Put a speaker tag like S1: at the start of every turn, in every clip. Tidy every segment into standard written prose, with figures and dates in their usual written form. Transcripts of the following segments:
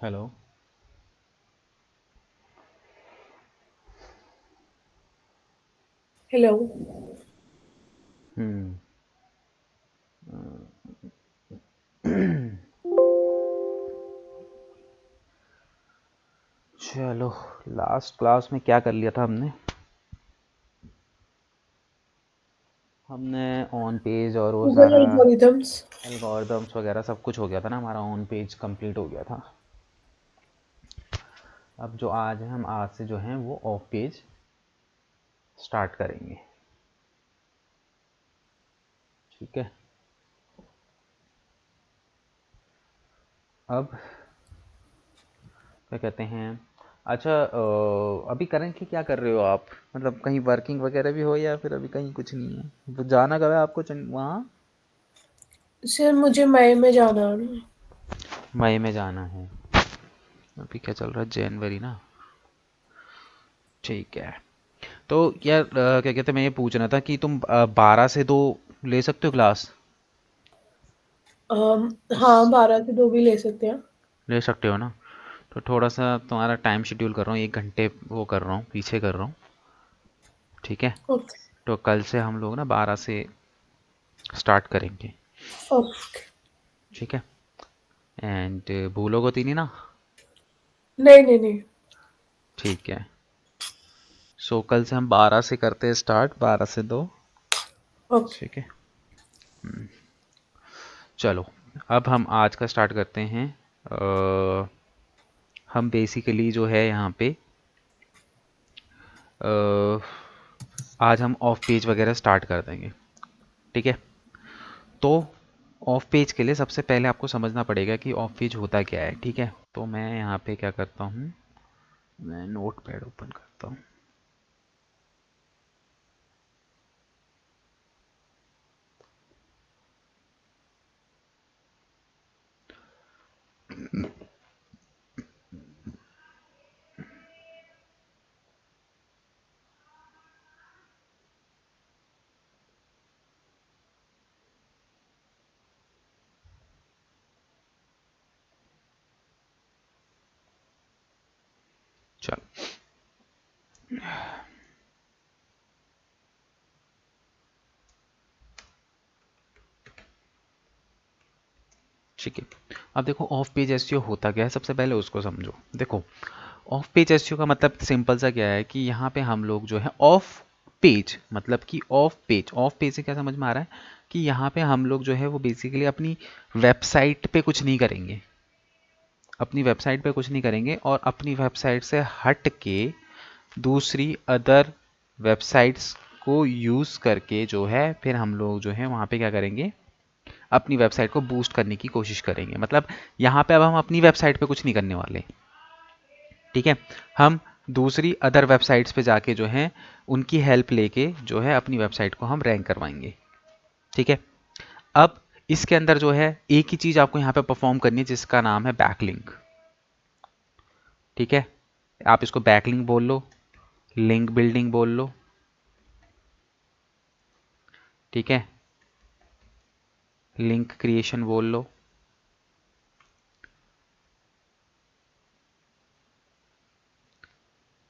S1: Hello.
S2: Hello.
S1: हम्म। चलो, last class में क्या कर लिया था हमने? हमने ऑन पेज और वो
S2: गूगल
S1: सारा
S2: एल्गोरिदम्स।
S1: एल्गोरिदम्स वगैरह सब कुछ हो गया था ना, हमारा ऑन पेज कंप्लीट हो गया था। अब जो आज है, हम आज से जो है वो ऑफ पेज स्टार्ट करेंगे। ठीक है। अब क्या कहते हैं? अच्छा, अभी करंटली क्या कर रहे हो आप? मतलब कहीं वर्किंग वगैरह भी हो या फिर अभी कहीं कुछ नहीं है? वो जाना कब है आपको वहाँ?
S2: सर मुझे मई में जाना है ना।
S1: मई में जाना है। अभी क्या चल रहा है, जनवरी ना? ठीक है। तो यार, क्या कहते हैं, मैं ये पूछ रहा था कि तुम 12 से 2 ले सकते हो क्लास?
S2: हाँ, 12 से 2 भी ले सकते हैं।
S1: ले सकते हो ना? तो थोड़ा सा तुम्हारा टाइम शेड्यूल कर रहा हूँ, 1 घंटे वो कर रहा हूँ, पीछे कर रहा हूँ। ठीक है।
S2: ओके।
S1: तो कल से हम लोग ना 12 से स्टार्ट करेंगे।
S2: ओके।
S1: ठीक है। एंड भूलोगे तो नहीं ना?
S2: नहीं नहीं नहीं।
S1: ठीक है। सो कल से हम 12 से करते हैं स्टार्ट, 12 से 2।
S2: ओके।
S1: ठीक है। चलो, अब हम आज का स्टार्ट करते हैं। हम बेसिकली जो है यहाँ पे आज हम ऑफ पेज वगैरह स्टार्ट कर देंगे। ठीक है। तो ऑफ पेज के लिए सबसे पहले आपको समझना पड़ेगा कि ऑफ पेज होता क्या है। ठीक है। तो मैं यहाँ पे क्या करता हूँ, मैं नोट पैड ओपन करता हूँ। चलो, ठीक है। अब देखो, ऑफ पेज एसईओ होता क्या है, सबसे पहले उसको समझो। देखो, ऑफ पेज एसईओ का मतलब सिंपल सा क्या है कि यहाँ पे हम लोग जो है ऑफ पेज, मतलब कि ऑफ पेज से क्या समझ में आ रहा है कि यहाँ पे हम लोग जो है वो बेसिकली अपनी वेबसाइट पे कुछ नहीं करेंगे। अपनी वेबसाइट पे कुछ नहीं करेंगे और अपनी वेबसाइट से हट के दूसरी अदर वेबसाइट्स को यूज़ करके जो है फिर हम लोग जो है वहाँ पे क्या करेंगे, अपनी वेबसाइट को बूस्ट करने की कोशिश करेंगे। मतलब यहाँ पे अब हम अपनी वेबसाइट पे कुछ नहीं करने वाले। ठीक है। हम दूसरी अदर वेबसाइट्स पे जाके जो है उनकी हेल्प लेके जो है अपनी वेबसाइट को हम रैंक करवाएंगे। ठीक है। अब इसके अंदर जो है एक ही चीज़ आपको यहाँ पे परफॉर्म करनी है जिसका नाम है बैकलिंक। ठीक है। आप इसको बैकलिंक बोल लो, लिंक बिल्डिंग बोल लो। ठीक है। लिंक क्रिएशन बोल लो।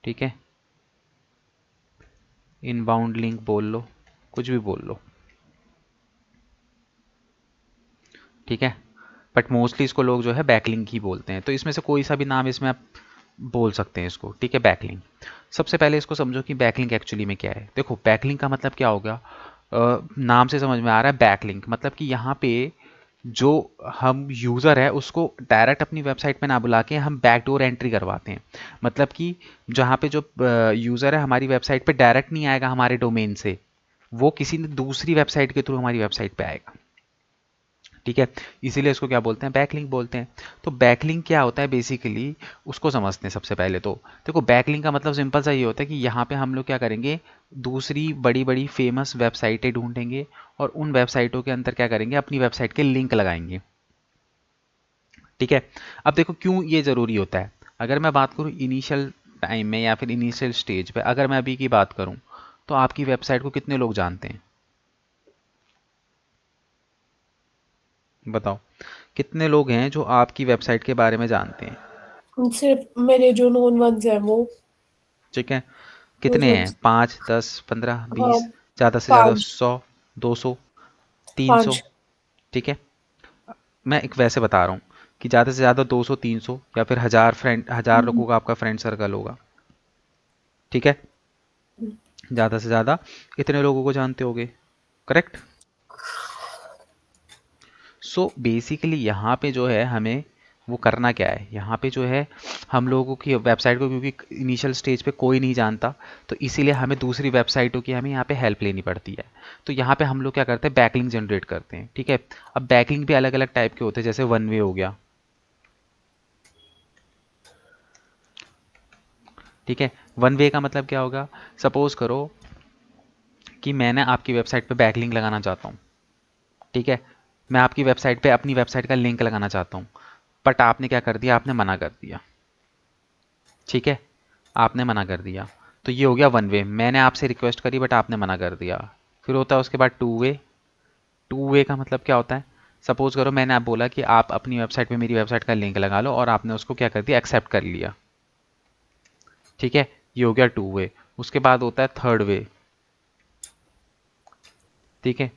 S1: ठीक है। इनबाउंड लिंक बोल लो, कुछ भी बोल लो। ठीक है। बट मोस्टली इसको लोग जो है बैकलिंक ही बोलते हैं, तो इसमें से कोई सा भी नाम इसमें आप बोल सकते हैं इसको। ठीक है। बैकलिंक, सबसे पहले इसको समझो कि बैकलिंक एक्चुअली में क्या है। देखो, बैकलिंक का मतलब क्या होगा, नाम से समझ में आ रहा है। बैकलिंक मतलब कि यहाँ पे जो हम यूज़र है उसको डायरेक्ट अपनी वेबसाइट पे ना बुला के हम बैकडोर एंट्री करवाते हैं। मतलब कि जहाँ पे जो यूज़र है हमारी वेबसाइट पे डायरेक्ट नहीं आएगा हमारे डोमेन से, वो किसी दूसरी वेबसाइट के थ्रू हमारी वेबसाइट पे आएगा। ठीक है। इसीलिए इसको क्या बोलते हैं, बैकलिंक बोलते हैं। तो बैकलिंक क्या होता है बेसिकली, उसको समझते हैं सबसे पहले। तो देखो, बैकलिंक का मतलब सिंपल सा ये होता है कि यहाँ पे हम लोग क्या करेंगे, दूसरी बड़ी बड़ी फेमस वेबसाइटें ढूंढेंगे और उन वेबसाइटों के अंदर क्या करेंगे, अपनी वेबसाइट के लिंक लगाएंगे। ठीक है। अब देखो क्यों ये ज़रूरी होता है। अगर मैं बात करूँ इनिशियल टाइम में या फिर इनिशियल स्टेज पे, अगर मैं अभी की बात करूँ, तो आपकी वेबसाइट को कितने लोग जानते हैं? बताओ, कितने लोग हैं जो आपकी वेबसाइट के बारे में जानते हैं?
S2: सिर्फ मेरे जो नोन वंस हैं वो
S1: ठीक है,
S2: क्लोज
S1: कितने हैं?
S2: वंस।
S1: 5, 10, 15,
S2: हाँ,
S1: 20, ज़्यादा से ज़्यादा
S2: 5।
S1: 100, 200, 300।
S2: 5।
S1: ठीक है, मैं एक वैसे बता रहा हूँ कि ज़्यादा से ज़्यादा 200, 300 या फिर 1000 लोगों का आपका फ्रेंड सर्कल होगा। ठीक है, ज़्यादा से ज़्यादा इतने लोगों को जानते होगे, करेक्ट। सो बेसिकली यहाँ पे जो है हमें वो करना क्या है, यहाँ पे जो है हम लोगों की वेबसाइट को, क्योंकि इनिशियल स्टेज पे कोई नहीं जानता, तो इसीलिए हमें दूसरी वेबसाइटों की हमें यहाँ पे हेल्प लेनी पड़ती है। तो यहाँ पे हम लोग क्या करते हैं, बैकलिंक जनरेट करते हैं। ठीक है, अब बैकलिंक भी अलग अलग टाइप के होते हैं, जैसे वन वे हो गया। ठीक है, वन वे का मतलब क्या होगा, सपोज करो कि मैंने आपकी वेबसाइट पे बैकलिंक लगाना चाहता हूँ। ठीक है, मैं आपकी वेबसाइट पे अपनी वेबसाइट का लिंक लगाना चाहता हूँ, बट आपने क्या कर दिया, आपने मना कर दिया। ठीक है, आपने मना कर दिया, तो ये हो गया वन वे। मैंने आपसे रिक्वेस्ट करी बट आपने मना कर दिया। फिर होता है उसके बाद टू वे। टू वे का मतलब क्या होता है, सपोज करो मैंने आप बोला कि आप अपनी वेबसाइट पे मेरी वेबसाइट का लिंक लगा लो, और आपने उसको क्या कर दिया, एक्सेप्ट कर लिया। ठीक है, ये हो गया टू वे। उसके बाद होता है थर्ड वे। ठीक है,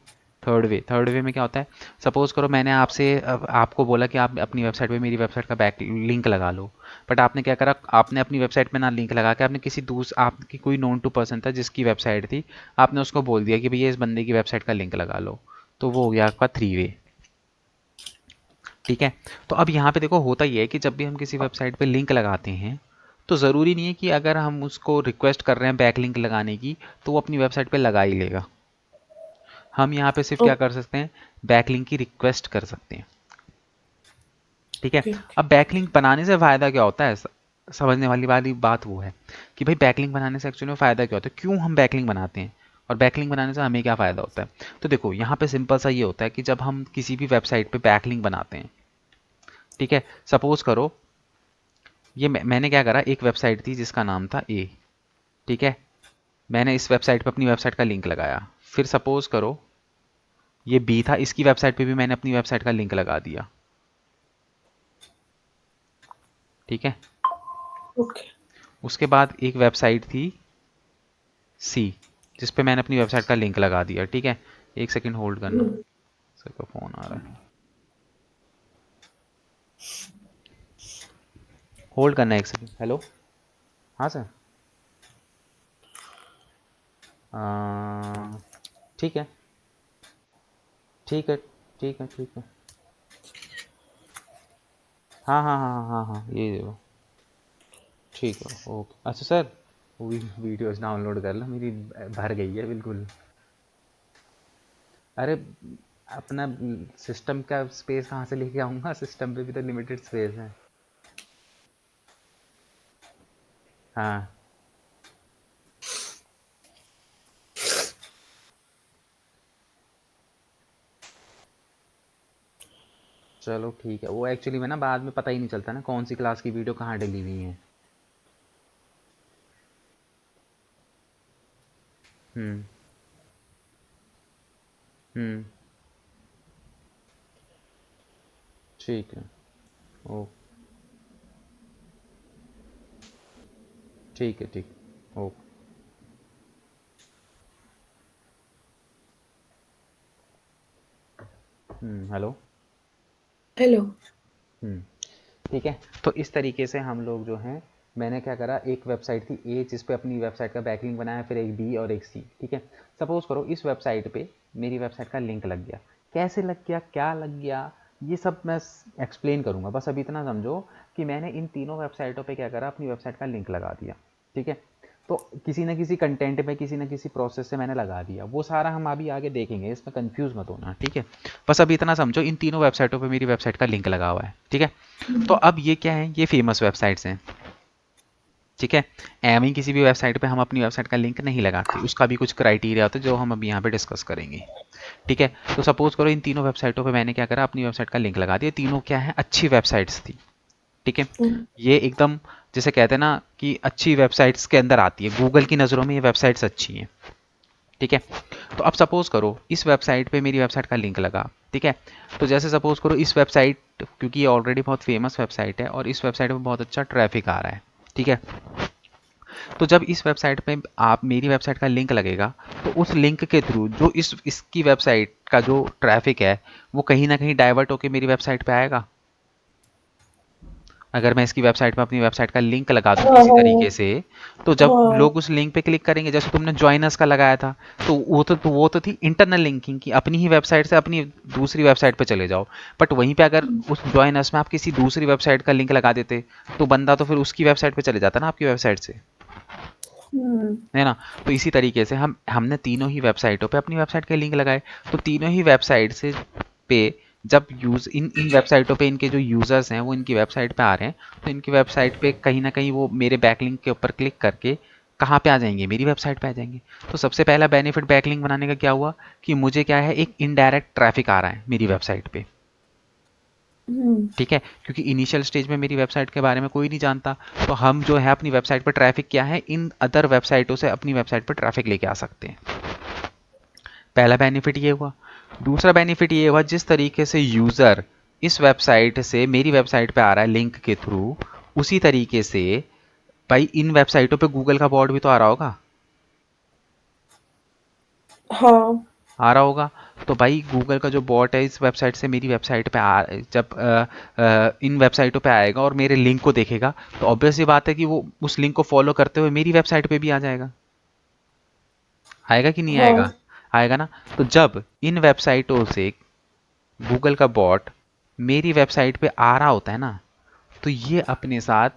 S1: थर्ड वे में क्या होता है, सपोज करो मैंने आपसे आपको बोला कि आप अपनी वेबसाइट पे मेरी वेबसाइट का बैक लिंक लगा लो, बट आपने क्या करा, आपने अपनी वेबसाइट पे ना लिंक लगा के आपने किसी आपकी कोई नोन टू पर्सन था जिसकी वेबसाइट थी, आपने उसको बोल दिया कि भैया इस बंदे की वेबसाइट का लिंक लगा लो, तो वो हो गया आपका थ्री वे। ठीक है, तो अब यहाँ पे देखो होता ही है कि जब भी हम किसी वेबसाइट पे लिंक लगाते हैं, तो ज़रूरी नहीं है कि अगर हम उसको रिक्वेस्ट कर रहे हैं बैक लिंक लगाने की तो वो अपनी वेबसाइट पे लगा ही लेगा। हम यहाँ पे सिर्फ क्या कर सकते हैं, बैकलिंक की रिक्वेस्ट कर सकते हैं। ठीक है,
S2: ओके।
S1: अब बैकलिंक बनाने से फ़ायदा क्या होता है, समझने वाली बात वो है कि भाई बैकलिंक बनाने से एक्चुअली में फ़ायदा क्या होता है, क्यों हम बैकलिंक बनाते हैं, और बैकलिंक बनाने से हमें क्या फ़ायदा होता है। तो देखो यहाँ पे सिंपल सा ये होता है कि जब हम किसी भी वेबसाइट पे बैकलिंक बनाते हैं, ठीक है, सपोज करो ये मैंने क्या करा, एक वेबसाइट थी जिसका नाम था ए। ठीक है, मैंने इस वेबसाइट पे अपनी वेबसाइट का लिंक लगाया। फिर सपोज करो ये बी था, इसकी वेबसाइट पे भी मैंने अपनी वेबसाइट का लिंक लगा दिया। ठीक है,
S2: ओके।
S1: उसके बाद एक वेबसाइट थी सी, जिस पे मैंने अपनी वेबसाइट का लिंक लगा दिया। ठीक है, एक सेकंड होल्ड करना, सर का फ़ोन आ रहा है, होल्ड करना एक सेकंड। हेलो, हाँ सर, ठीक है, ठीक है, ठीक है, ठीक है, हाँ हाँ हाँ हाँ हाँ हाँ, ये देखो, ठीक है, ओके। अच्छा सर, वीडियोस डाउनलोड कर लो, मेरी भर गई है बिल्कुल। अरे अपना सिस्टम का स्पेस कहाँ से लेके आऊँगा, सिस्टम पे भी तो लिमिटेड स्पेस है। हाँ, चलो ठीक है, वो एक्चुअली में ना बाद में पता ही नहीं चलता ना कौन सी क्लास की वीडियो कहाँ डली हुई है। हम्म। हम्म। ठीक है, ओ, ठीक है, ठीक, ओके। हेलो।
S2: हेलो।
S1: हम्म, ठीक है, तो इस तरीके से हम लोग जो हैं, मैंने क्या करा, एक वेबसाइट थी ए जिस पे अपनी वेबसाइट का बैकलिंक बनाया, फिर एक बी और एक सी। ठीक है, सपोज करो इस वेबसाइट पे मेरी वेबसाइट का लिंक लग गया, कैसे लग गया, क्या लग गया, ये सब मैं एक्सप्लेन करूंगा। बस अभी इतना समझो कि मैंने इन तीनों वेबसाइटों पे क्या करा, अपनी वेबसाइट का लिंक लगा दिया। ठीक है, तो किसी न किसी कंटेंट में, किसी न किसी प्रोसेस से मैंने लगा दिया, वो सारा हम अभी आगे देखेंगे, इसमें कंफ्यूज मत होना। ठीक है, बस अभी इतना समझो, इन तीनों वेबसाइटों पे मेरी वेबसाइट का लिंक लगा हुआ है। ठीक है, तो अब ये क्या है, ये फेमस वेबसाइट्स हैं। ठीक है, एवं ही किसी भी वेबसाइट पे हम अपनी वेबसाइट का लिंक नहीं लगाते, उसका भी कुछ क्राइटेरिया होता है जो हम अभी यहाँ पे डिस्कस करेंगे। ठीक है, तो सपोज करो इन तीनों वेबसाइटों पे मैंने क्या करा, अपनी वेबसाइट का लिंक लगा दिया, तीनों क्या है, अच्छी वेबसाइट्स थी। ठीक है, ये एकदम जैसे कहते हैं ना कि अच्छी वेबसाइट्स के अंदर आती है, गूगल की नज़रों में ये वेबसाइट्स अच्छी हैं। ठीक है, तो अब सपोज करो इस वेबसाइट पे मेरी वेबसाइट का लिंक लगा, ठीक है। तो जैसे सपोज करो इस वेबसाइट, क्योंकि ये ऑलरेडी बहुत फेमस वेबसाइट है और इस वेबसाइट पे बहुत अच्छा ट्रैफिक आ रहा है, ठीक है। तो जब इस वेबसाइट पे आप मेरी वेबसाइट का लिंक लगेगा, तो उस लिंक के थ्रू जो इसकी वेबसाइट का जो ट्रैफिक है वो कहीं ना कहीं डाइवर्ट होकर मेरी वेबसाइट पे आएगा। अगर मैं इसकी वेबसाइट पे अपनी वेबसाइट का लिंक लगा दूं
S2: हाँ
S1: किसी
S2: हाँ
S1: तरीके से, तो जब
S2: हाँ।
S1: लोग उस लिंक पे क्लिक करेंगे, जैसे तुमने जॉइनर्स का लगाया था, तो वो तो थी इंटरनल लिंकिंग की, अपनी ही वेबसाइट से अपनी दूसरी वेबसाइट पे चले जाओ। बट वहीं पे अगर उस जॉइनर्स में आप किसी दूसरी वेबसाइट का लिंक लगा देते, तो बंदा तो फिर उसकी वेबसाइट पे चले जाता ना, आपकी वेबसाइट से,
S2: हम्म।
S1: है ना। तो इसी तरीके से हमने तीनों ही वेबसाइटों पे अपनी वेबसाइट के लिंक लगाए। तो तीनों ही वेबसाइट से पे जब यूज इन इन वेबसाइटों पे इनके जो यूज़र्स हैं वो इनकी वेबसाइट पे आ रहे हैं, तो इनकी वेबसाइट पे कहीं ना कहीं वो मेरे बैकलिंक के ऊपर क्लिक करके कहाँ पे आ जाएंगे, मेरी वेबसाइट पे आ जाएंगे। तो सबसे पहला बेनिफिट बैकलिंक बनाने का क्या हुआ कि मुझे क्या है, एक इनडायरेक्ट ट्रैफिक आ रहा है मेरी वेबसाइट पे,
S2: हम्म।
S1: ठीक है। क्योंकि इनिशियल स्टेज में मेरी वेबसाइट के बारे में कोई नहीं जानता, तो हम जो है अपनी वेबसाइट पर ट्रैफिक क्या है, इन अदर वेबसाइटों से अपनी वेबसाइट पर ट्रैफिक लेके आ सकते हैं। पहला बेनिफिट ये हुआ। दूसरा बेनिफिट ये हुआ, जिस तरीके से यूज़र इस वेबसाइट से मेरी वेबसाइट पे आ रहा है लिंक के थ्रू, उसी तरीके से भाई इन वेबसाइटों पे गूगल का बॉट भी तो आ रहा होगा,
S2: हाँ
S1: आ रहा होगा। तो भाई गूगल का जो बॉट है इस वेबसाइट से मेरी वेबसाइट पे जब इन वेबसाइटों पे आएगा और मेरे लिंक को देखेगा, तो ऑब्वियस सी बात है कि वो उस लिंक को फॉलो करते हुए मेरी वेबसाइट पे भी आ जाएगा। आएगा कि नहीं
S2: हाँ।
S1: आएगा? आएगा ना। तो जब इन वेबसाइटों से गूगल का बॉट मेरी वेबसाइट पे आ रहा होता है ना, तो ये अपने साथ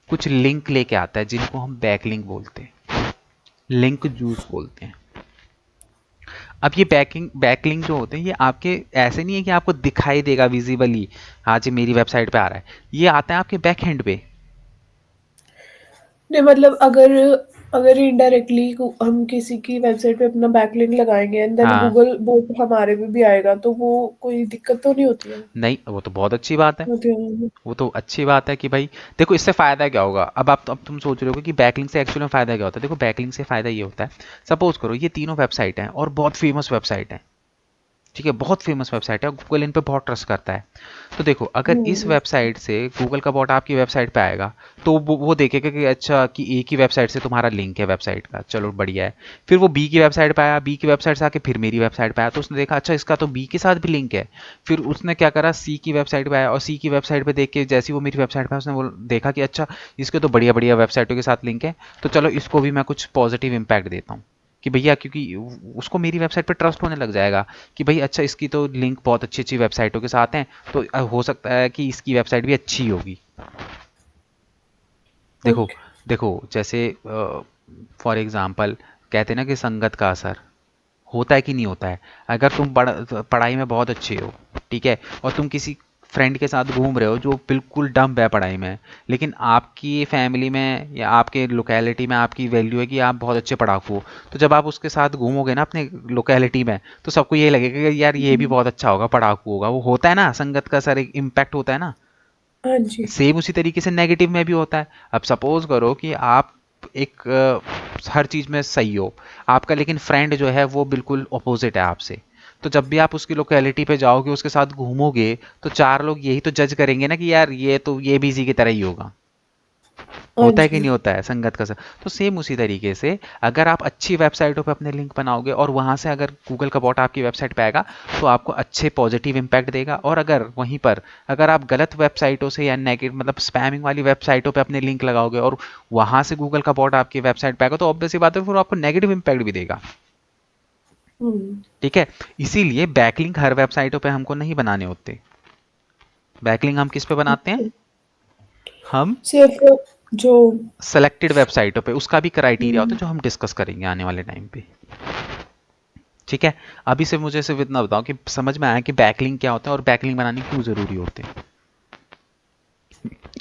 S1: कुछ लिंक लेके आता है जिनको हम बैकलिंक बोलते हैं, लिंक जूस बोलते हैं। अब ये बैकलिंक जो होते हैं, ये आपके ऐसे नहीं है कि आपको दिखाई देगा विजिबली, हाँ जी मेरी वेबसाइट पे आ रहा है, ये आता है आपके बैक एंड पे।
S2: नहीं मतलब अगर अगर इनडायरेक्टली हम किसी की वेबसाइट पे अपना बैकलिंक लगाएंगे एंड देन
S1: हाँ,
S2: गूगल बोट हमारे पे भी आएगा तो वो कोई दिक्कत तो नहीं होती है?
S1: नहीं वो तो बहुत अच्छी बात है।
S2: होती है।
S1: वो तो अच्छी बात है कि भाई देखो इससे फायदा क्या होगा। अब तुम सोच रहे हो कि बैकलिंक से एक्चुअली में फायदा क्या होता है। देखो बैकलिंक से फायदा ये होता है, सपोज करो ये तीनों वेबसाइट हैं और बहुत फेमस वेबसाइट है, ठीक है, बहुत फेमस वेबसाइट है, गूगल इन पे बहुत ट्रस्ट करता है। तो देखो अगर इस
S2: हम्म।
S1: वेबसाइट से गूगल का बॉट आपकी वेबसाइट पे आएगा, तो वो देखेगा कि अच्छा कि ए की वेबसाइट से तुम्हारा लिंक है वेबसाइट का, चलो बढ़िया है। फिर वो बी की वेबसाइट पे आया, बी की वेबसाइट से आके फिर मेरी वेबसाइट पे आया, तो उसने देखा अच्छा इसका तो बी के साथ भी लिंक है। फिर उसने क्या करा, सी की वेबसाइट पे आया और सी की वेबसाइट पे देख के जैसे ही वो मेरी वेबसाइट पे आया, उसने वो देखा कि अच्छा इसके तो बढ़िया बढ़िया वेबसाइटों के साथ लिंक है, तो चलो इसको भी मैं कुछ पॉजिटिव इम्पैक्ट देता हूँ कि भैया, क्योंकि उसको मेरी वेबसाइट पे ट्रस्ट होने लग जाएगा कि भाई अच्छा इसकी तो लिंक बहुत अच्छी अच्छी वेबसाइटों के साथ हैं, तो हो सकता है कि इसकी वेबसाइट भी अच्छी होगी। देखो
S2: ओके।
S1: देखो जैसे फॉर एग्जांपल कहते हैं ना कि संगत का असर होता है कि नहीं होता है। अगर तुम पढ़ाई में बहुत अच्छे हो, ठीक है, और तुम किसी फ्रेंड के साथ घूम रहे हो जो बिल्कुल डम्ब है पढ़ाई में, लेकिन आपकी फैमिली में या आपके लोकेलिटी में आपकी वैल्यू है कि आप बहुत अच्छे पढ़ाकू हो, तो जब आप उसके साथ घूमोगे ना अपने लोकेलिटी में, तो सबको ये लगेगा कि यार ये भी बहुत अच्छा होगा, पढ़ाकू होगा। वो होता है ना, संगत का असर एक इम्पैक्ट होता है ना।
S2: हाँ जी।
S1: सेम उसी तरीके से नेगेटिव में भी होता है। अब सपोज करो कि आप एक हर चीज़ में सही हो आपका, लेकिन फ्रेंड जो है वो बिल्कुल अपोजिट है आपसे, तो जब भी आप उसकी लोकेलिटी पे जाओगे उसके साथ घूमोगे, तो चार लोग यही तो जज करेंगे ना कि यार ये भी इसी की तरह ही होगा।
S2: हाँ
S1: होता है कि
S2: जी।
S1: नहीं होता है संगत का असर। तो सेम उसी तरीके से अगर आप अच्छी वेबसाइटों पे अपने लिंक बनाओगे और वहां से अगर गूगल का बॉट आपकी वेबसाइट पे आएगा, तो आपको अच्छे पॉजिटिव इम्पैक्ट देगा। और अगर वहीं पर अगर आप गलत वेबसाइटों से या नेगेटिव मतलब स्पैमिंग वाली वेबसाइटों पे अपने लिंक लगाओगे और वहां से गूगल का बॉट आपकी वेबसाइट पे आएगा, तो ऑब्वियसली बात है फिर वो आपको नेगेटिव इम्पैक्ट भी देगा,
S2: हम्म।
S1: ठीक है। इसीलिए बैकलिंक हर वेबसाइटों पे हमको नहीं बनाने होते। बैकलिंक हम किस पे बनाते हैं? हम
S2: सिर्फ जो।
S1: सेलेक्टेड वेबसाइटों पे, उसका भी क्राइटेरिया होता है
S2: हम्म।
S1: जो हम डिस्कस करेंगे आने वाले टाइम पे, ठीक है। अभी से मुझे सिर्फ इतना बताओ कि समझ में आया कि बैकलिंक क्या होता है और बैकलिंक बनाने क्यों जरूरी होते हैं।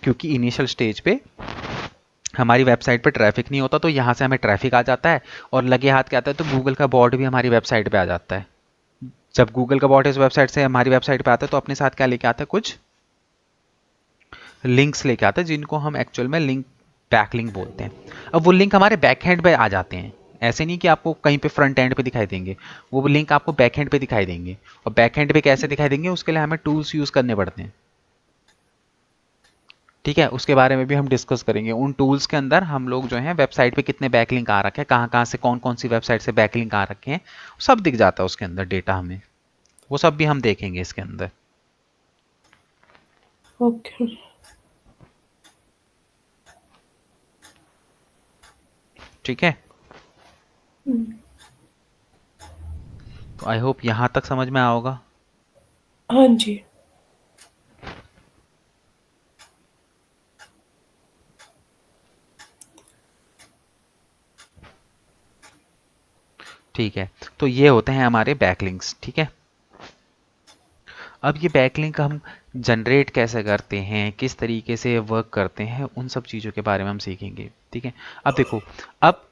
S1: क्योंकि इनिशियल स्टेज पे हमारी वेबसाइट पे ट्रैफिक नहीं होता, तो यहाँ से हमें ट्रैफिक आ जाता है और लगे हाथ क्या आता है, तो गूगल का बॉट भी हमारी वेबसाइट पे आ जाता है। जब गूगल का बॉट इस वेबसाइट से हमारी वेबसाइट पे आता है, तो अपने साथ क्या लेके आता है, कुछ लिंक्स लेके आता है जिनको हम एक्चुअल में लिंक बैकलिंक बोलते हैं। अब वो लिंक हमारे बैकएंड पे आ जाते हैं, ऐसे नहीं कि आपको कहीं पे फ्रंट एंड पे दिखाई देंगे, वो लिंक आपको बैक एंड पे दिखाई देंगे। और बैक एंड पे कैसे दिखाई देंगे, उसके लिए हमें टूल्स यूज़ करने पड़ते हैं। ठीक है, उसके बारे में भी हम डिस्कस करेंगे। उन टूल्स के अंदर हम लोग जो है वेबसाइट पे कितने बैकलिंक आ रखे हैं, कहाँ कहाँ से कौन कौन सी वेबसाइट से बैकलिंक आ रखे हैं, सब दिख जाता है उसके अंदर डेटा हमें। वो सब भी हम देखेंगे इसके अंदर।
S2: ओके।
S1: ठीक है, तो आई होप यहाँ तक समझ में आओगा।
S2: हाँ जी।
S1: ठीक है, तो ये होते हैं हमारे बैकलिंक्स। ठीक है, अब ये बैकलिंक हम जनरेट कैसे करते हैं, किस तरीके से वर्क करते हैं, उन सब चीज़ों के बारे में हम सीखेंगे। ठीक है, अब देखो, अब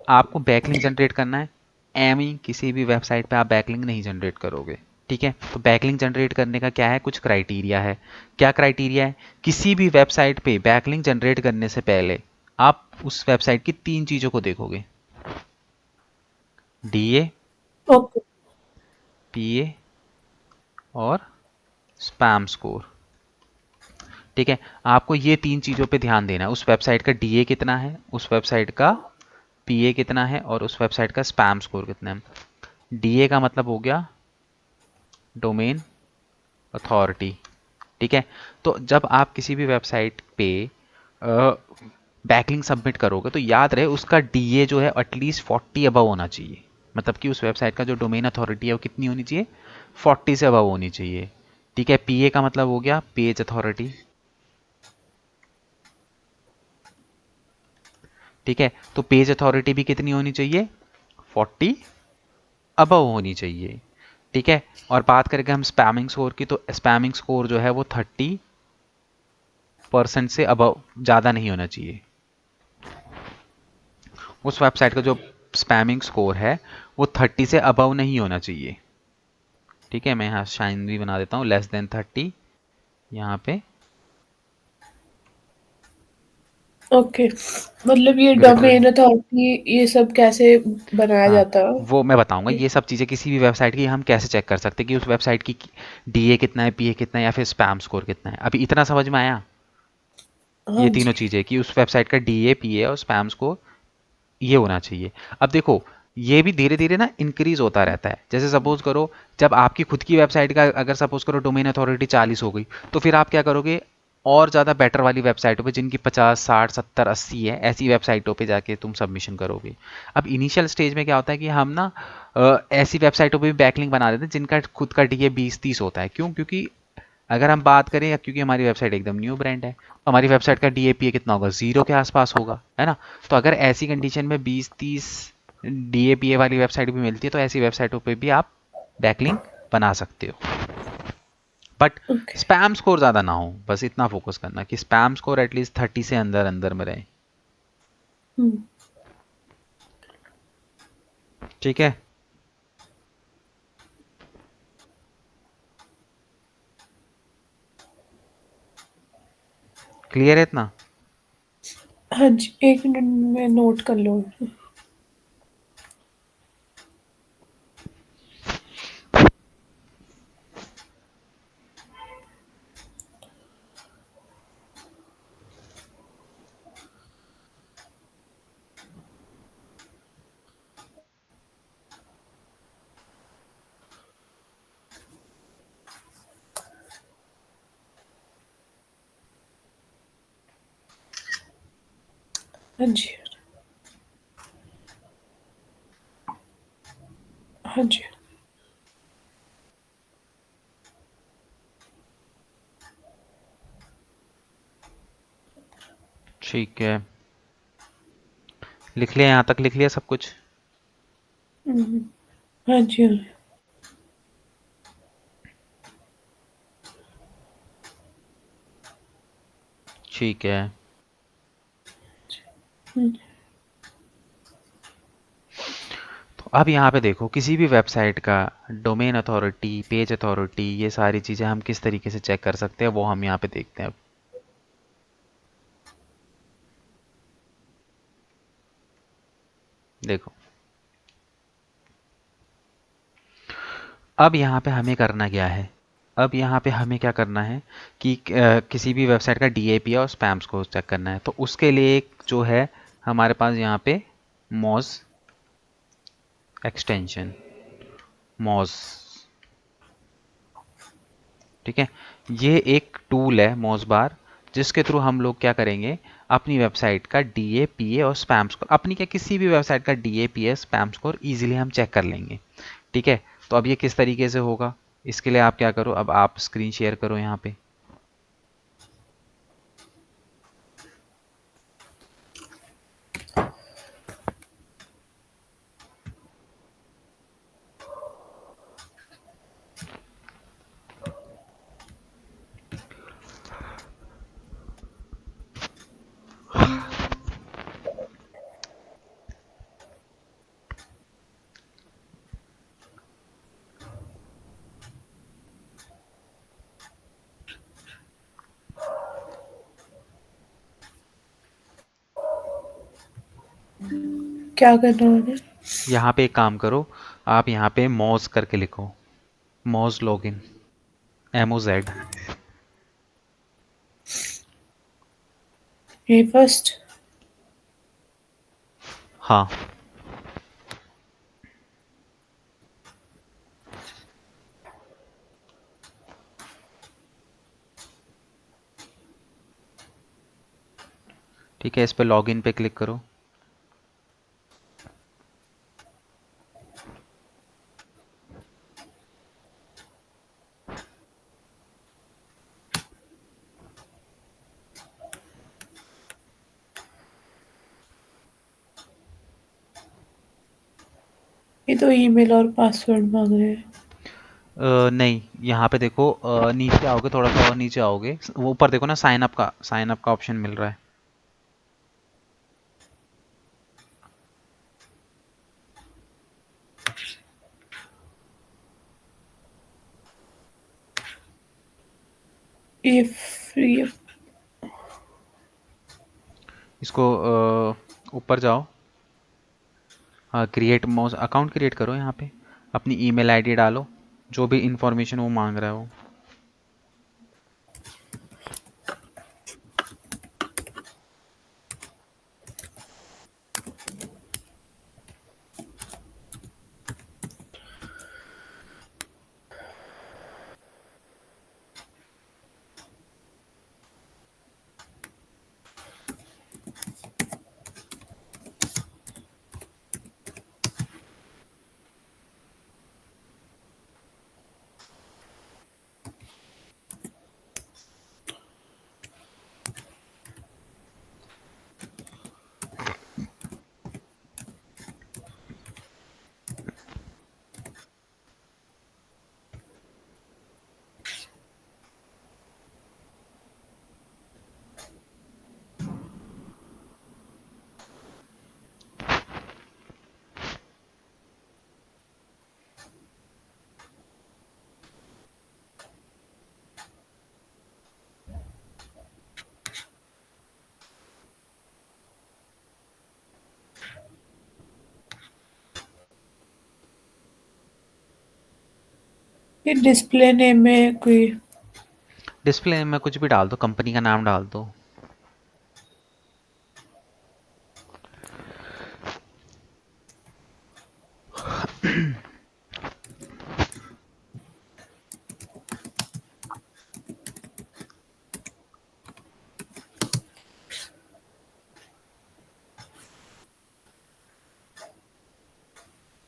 S1: आपको बैकलिंक जनरेट करना है, एम ही किसी भी वेबसाइट पे आप बैकलिंक नहीं जनरेट करोगे। ठीक है, तो बैकलिंक जनरेट करने का क्या है, कुछ क्राइटेरिया है। क्या क्राइटेरिया है, किसी भी वेबसाइट पे बैकलिंक जनरेट करने से पहले आप उस वेबसाइट की तीन चीज़ों को देखोगे: डीए,
S2: ओके।
S1: पीए और स्पैम स्कोर। ठीक है, आपको ये तीन चीज़ों पे ध्यान देना है, उस वेबसाइट का डीए कितना है, उस वेबसाइट का पीए कितना है, और उस वेबसाइट का स्पैम स्कोर कितना है। डीए का मतलब हो गया डोमेन अथॉरिटी। ठीक है, तो जब आप किसी भी वेबसाइट पे बैकलिंक सबमिट करोगे तो याद रहे उसका डीए जो है एटलीस्ट 40 अबव होना चाहिए। मतलब कि उस वेबसाइट का जो डोमेन अथॉरिटी है वो कितनी होनी चाहिए, 40 से अबव होनी चाहिए। ठीक है, पीए का मतलब हो गया पेज अथॉरिटी। ठीक है, तो पेज अथॉरिटी भी कितनी होनी चाहिए, 40 अबव होनी चाहिए। ठीक है, और बात करेंगे हम स्पैमिंग स्कोर की, तो स्पैमिंग स्कोर जो है वो 30% से अबव ज़्यादा नहीं होना चाहिए। उस वेबसाइट का जो स्पैमिंग स्कोर है वो 30 से अबव नहीं होना चाहिए। ठीक है, मैं यहाँ शाइन भी बना देता हूँ, लेस देन 30 यहाँ पे
S2: ओके, मतलब ये
S1: ग्रेटर।
S2: डोमेन अथॉरिटी ये सब कैसे बनाया
S1: हाँ,
S2: जाता है?
S1: वो मैं बताऊंगा। ये सब चीज़ें किसी भी वेबसाइट की हम कैसे चेक कर सकते हैं कि उस वेबसाइट की डीए कितना है, पीए कितना है, या फिर स्पैम स्कोर कितना है। अभी इतना समझ में आया,
S2: हाँ
S1: ये
S2: जी।
S1: तीनों चीज़ें कि उस वेबसाइट का डीए, पीए और स्पैम स्कोर ये होना चाहिए। अब देखो, ये भी धीरे धीरे ना इंक्रीज होता रहता है। जैसे सपोज करो, जब आपकी खुद की वेबसाइट का अगर सपोज करो डोमेन अथॉरिटी 40 हो गई, तो फिर आप क्या करोगे, और ज़्यादा बेटर वाली वेबसाइटों पे जिनकी 50, 60, 70, 80 है, ऐसी वेबसाइटों पे जाके तुम सबमिशन करोगे। अब इनिशियल स्टेज में क्या होता है कि हम ना ऐसी वेबसाइटों पे भी बैकलिंक बना देते हैं जिनका खुद का डीए 20-30 होता है। क्यों, क्योंकि अगर हम बात करें, या क्योंकि हमारी वेबसाइट एकदम न्यू ब्रांड है, तो हमारी वेबसाइट का डीएपीए कितना होगा, जीरो के आसपास होगा, है ना। तो अगर ऐसी कंडीशन में 20-30 डीएपीए वाली वेबसाइट भी मिलती है, तो ऐसी वेबसाइटों पे भी आप बैकलिंक बना सकते हो। But
S2: okay.
S1: स्पैम स्कोर ज़्यादा ना हो, बस इतना फोकस करना कि स्पैम स्कोर एटलीस्ट 30 से अंदर अंदर में रहे।
S2: हम्म।
S1: ठीक है, क्लियर है इतना।
S2: हाँ जी, एक मिनट में नोट कर लो। हाँ जी। हाँ जी।
S1: ठीक है, लिख लिया, यहाँ तक लिख लिया सब कुछ।
S2: हम्म, हाँ जी। हाँ।
S1: ठीक है,
S2: हम्म,
S1: तो अब यहाँ पे देखो, किसी भी वेबसाइट का डोमेन अथॉरिटी, पेज अथॉरिटी, ये सारी चीज़ें हम किस तरीके से चेक कर सकते हैं, वो हम यहाँ पे देखते हैं अब। देखो, अब यहाँ पे हमें करना क्या है, अब यहाँ पे हमें क्या करना है कि किसी भी वेबसाइट का डीएपी और स्पैम स्कोर चेक करना है। तो उसके लिए एक जो है हमारे पास यहाँ पे मोज एक्सटेंशन, मोज, ठीक है, ये एक टूल है मोज बार, जिसके थ्रू हम लोग क्या करेंगे, अपनी वेबसाइट का डीएपीए और स्पैम स्कोर, अपनी क्या किसी भी वेबसाइट का डीएपीए स्पैम स्कोर इजीली हम चेक कर लेंगे। ठीक है, तो अब ये किस तरीके से होगा, इसके लिए आप क्या करो, अब आप स्क्रीन शेयर करो यहाँ पे।
S2: क्या करना होगा?
S1: यहाँ पे एक काम करो, आप यहाँ पे मोज करके लिखो, मोज लॉगिन, MOZ।
S2: ये फर्स्ट।
S1: हाँ, ठीक है, इस पे लॉगिन पे क्लिक करो।
S2: ये तो ईमेल और पासवर्ड मांग रहे हैं।
S1: नहीं, यहाँ पे देखो, नीचे आओगे, थोड़ा सा और नीचे आओगे, वो ऊपर देखो ना, साइन अप का ऑप्शन मिल रहा है।
S2: ये फ्री।
S1: इसको ऊपर जाओ, हाँ, क्रिएट मोज अकाउंट क्रिएट करो, यहाँ पे अपनी ईमेल आईडी डालो, जो भी इंफॉर्मेशन वो मांग रहा है वो।
S2: ये डिस्प्ले नेम में कोई।
S1: डिस्प्ले में कुछ भी डाल दो, कंपनी का नाम डाल दो।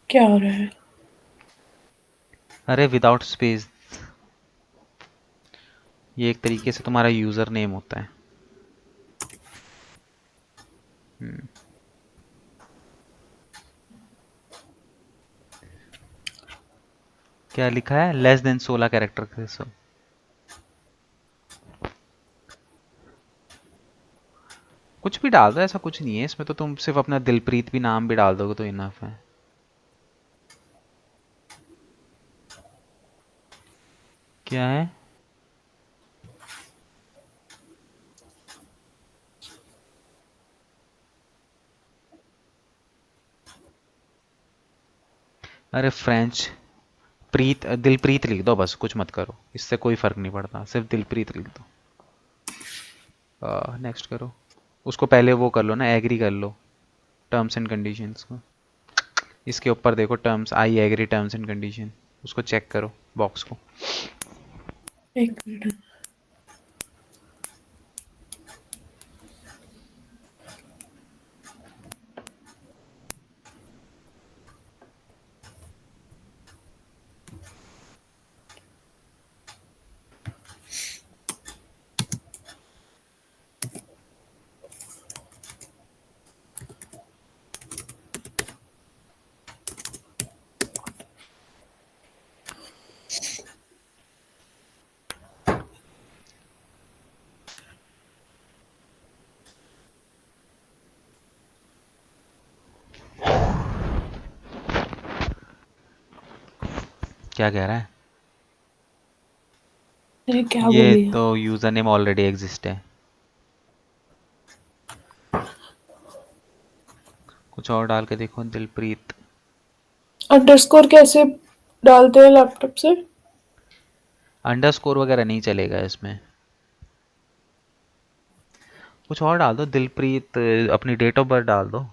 S2: क्या हो रहा है?
S1: अरे विदाउट स्पेस, ये एक तरीके से तुम्हारा यूजर नेम होता है। हम्म, क्या लिखा है, लेस देन 16 कैरेक्टर के सब। कुछ भी डाल दो, ऐसा कुछ नहीं है इसमें, तो तुम सिर्फ अपना दिलप्रीत भी नाम भी डाल दोगे तो इनफ है। क्या है, अरे फ्रेंच प्रीत, दिलप्रीत लिख दो बस, कुछ मत करो, इससे कोई फर्क नहीं पड़ता, सिर्फ दिलप्रीत लिख दो। नेक्स्ट करो। उसको पहले वो कर लो ना, एग्री कर लो टर्म्स एंड कंडीशंस को। इसके ऊपर देखो terms, I agree terms and condition, उसको चेक करो बॉक्स को।
S2: एक मिनट।
S1: क्या कह रहा है?
S2: अरे क्या
S1: ये
S2: बोली?
S1: तो यूज़र नेम ऑलरेडी एग्जिस्ट है। कुछ और डाल के देखो, दिलप्रीत।
S2: अंडरस्कोर कैसे डालते हैं लैपटॉप से?
S1: अंडरस्कोर वगैरह नहीं चलेगा इसमें। कुछ और डाल दो, दिलप्रीत, अपनी डेट ऑफ बर्थ डाल दो।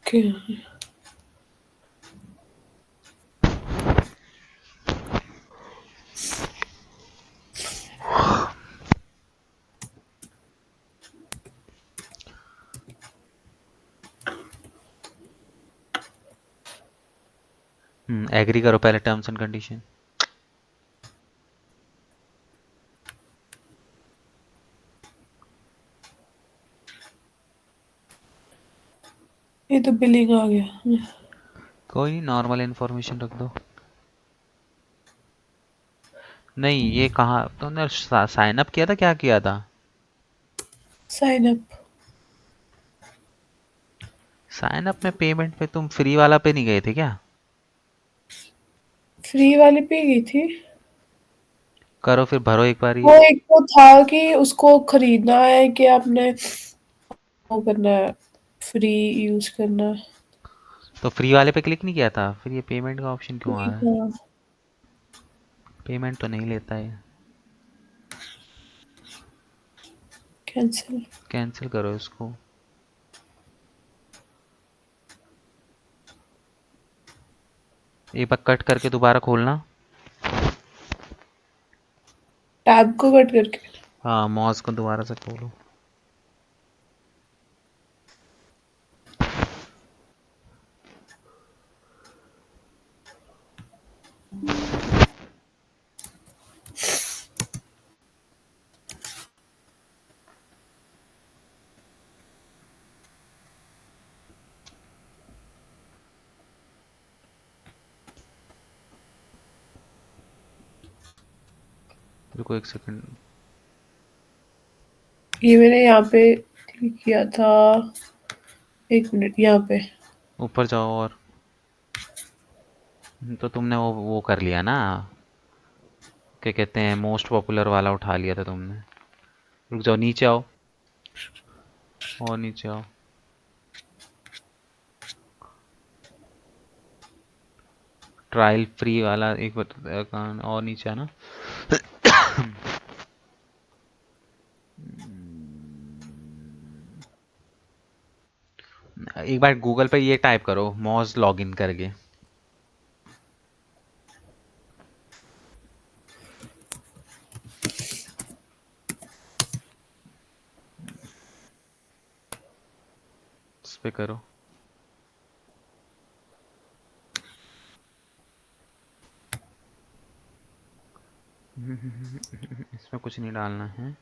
S2: क्या?
S1: एग्री करो पहले टर्म्स एंड कंडीशन।
S2: ये तो बिलिंग आ गया।
S1: कोई नहीं, नॉर्मल इन्फॉर्मेशन रख दो। नहीं, ये कहाँ तुमने साइन अप किया था, क्या किया था?
S2: Sign up.
S1: साइन अप में पेमेंट पे तुम फ्री वाला पे नहीं गए थे क्या?
S2: फ्री वाली पे गई थी।
S1: करो फिर, भरो एक बार
S2: वो
S1: ये।
S2: एक तो था कि उसको खरीदना है कि आपने वो करना है, फ्री यूज करना है।
S1: तो फ्री वाले पे क्लिक नहीं किया था, फिर ये पेमेंट का ऑप्शन क्यों आ
S2: ठीक
S1: रहा है?
S2: है।
S1: पेमेंट तो नहीं लेता है।
S2: कैंसिल।
S1: कैंसिल करो इसको। एक बार कट करके दोबारा खोलना।
S2: टैब को कट करके।
S1: हाँ, मॉस को दोबारा से खोलो। रुको एक सेकंड।
S2: ये मैंने यहाँ पे क्लिक किया था। एक मिनट, यहाँ पे।
S1: ऊपर जाओ और। तो तुमने वो कर लिया ना, क्या कहते हैं, मोस्ट पॉपुलर वाला उठा लिया था तुमने। रुक जाओ, नीचे आओ, और नीचे आओ। ट्रायल फ्री वाला एक बार और नीचे आना। एक बार गूगल पे ये टाइप करो, मॉज लॉगिन करके। इस पे करो। इसमें कुछ नहीं डालना है,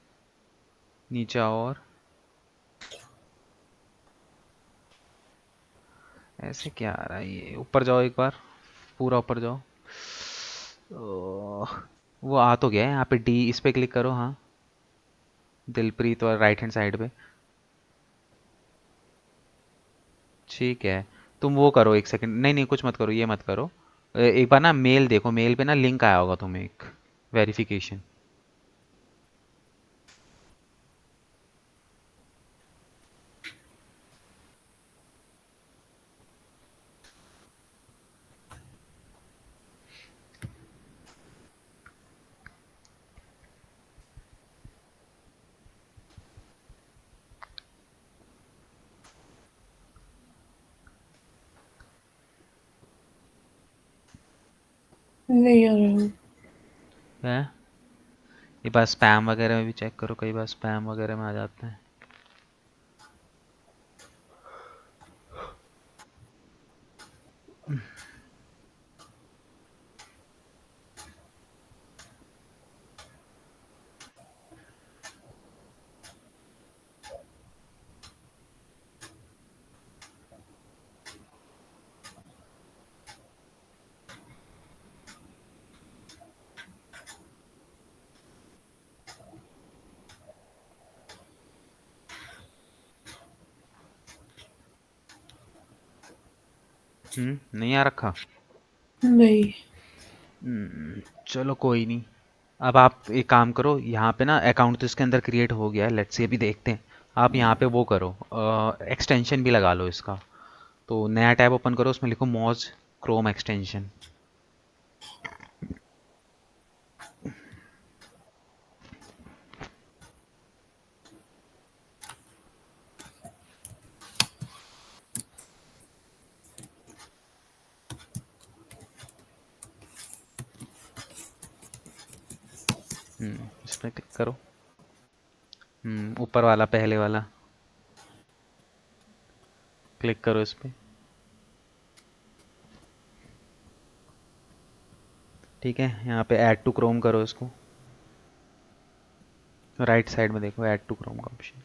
S1: नीचे आओ और। ऐसे क्या आ रहा है ये, ऊपर जाओ एक बार, पूरा ऊपर जाओ। ओह, वो आ तो गया है यहाँ पे, डी इस पे क्लिक करो, हाँ, दिलप्रीत, और राइट हैंड साइड पे। ठीक है। तुम वो करो, एक सेकंड, नहीं नहीं कुछ मत करो, ये मत करो। एक बार ना मेल देखो, मेल पे ना लिंक आया होगा तुम्हें एक, वेरिफिकेशन।
S2: नहीं आ रहा हूँ।
S1: है ये बार स्पैम वगैरह में भी चेक करो, कई बार स्पैम वगैरह में आ जाते हैं। नहीं आ रखा।
S2: नहीं।
S1: चलो कोई नहीं। अब आप एक काम करो, यहाँ पे ना अकाउंट तो इसके अंदर क्रिएट हो गया है, लेट्स सी अभी देखते हैं। आप यहाँ पे वो करो, एक्सटेंशन भी लगा लो इसका। तो नया टैब ओपन करो, उसमें लिखो मॉज क्रोम एक्सटेंशन। इस पर क्लिक करो। ऊपर वाला, पहले वाला क्लिक करो इस पे। ठीक है, यहाँ पे ऐड टू क्रोम करो इसको। राइट साइड में देखो ऐड टू क्रोम का ऑप्शन,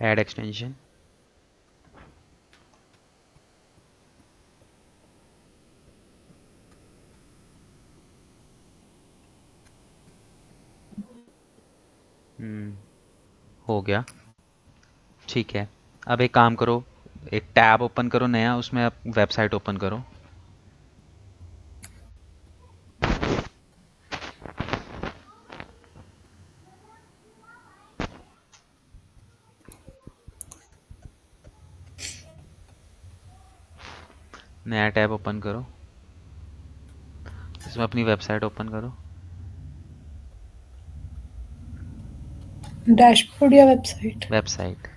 S1: ऐड एक्सटेंशन। हो गया। ठीक है, अब एक काम करो, एक टैब ओपन करो नया, उसमें आप वेबसाइट ओपन करो। नया टैब ओपन करो, इसमें अपनी वेबसाइट ओपन करो।
S2: डैशबोर्ड या वेबसाइट?
S1: वेबसाइट।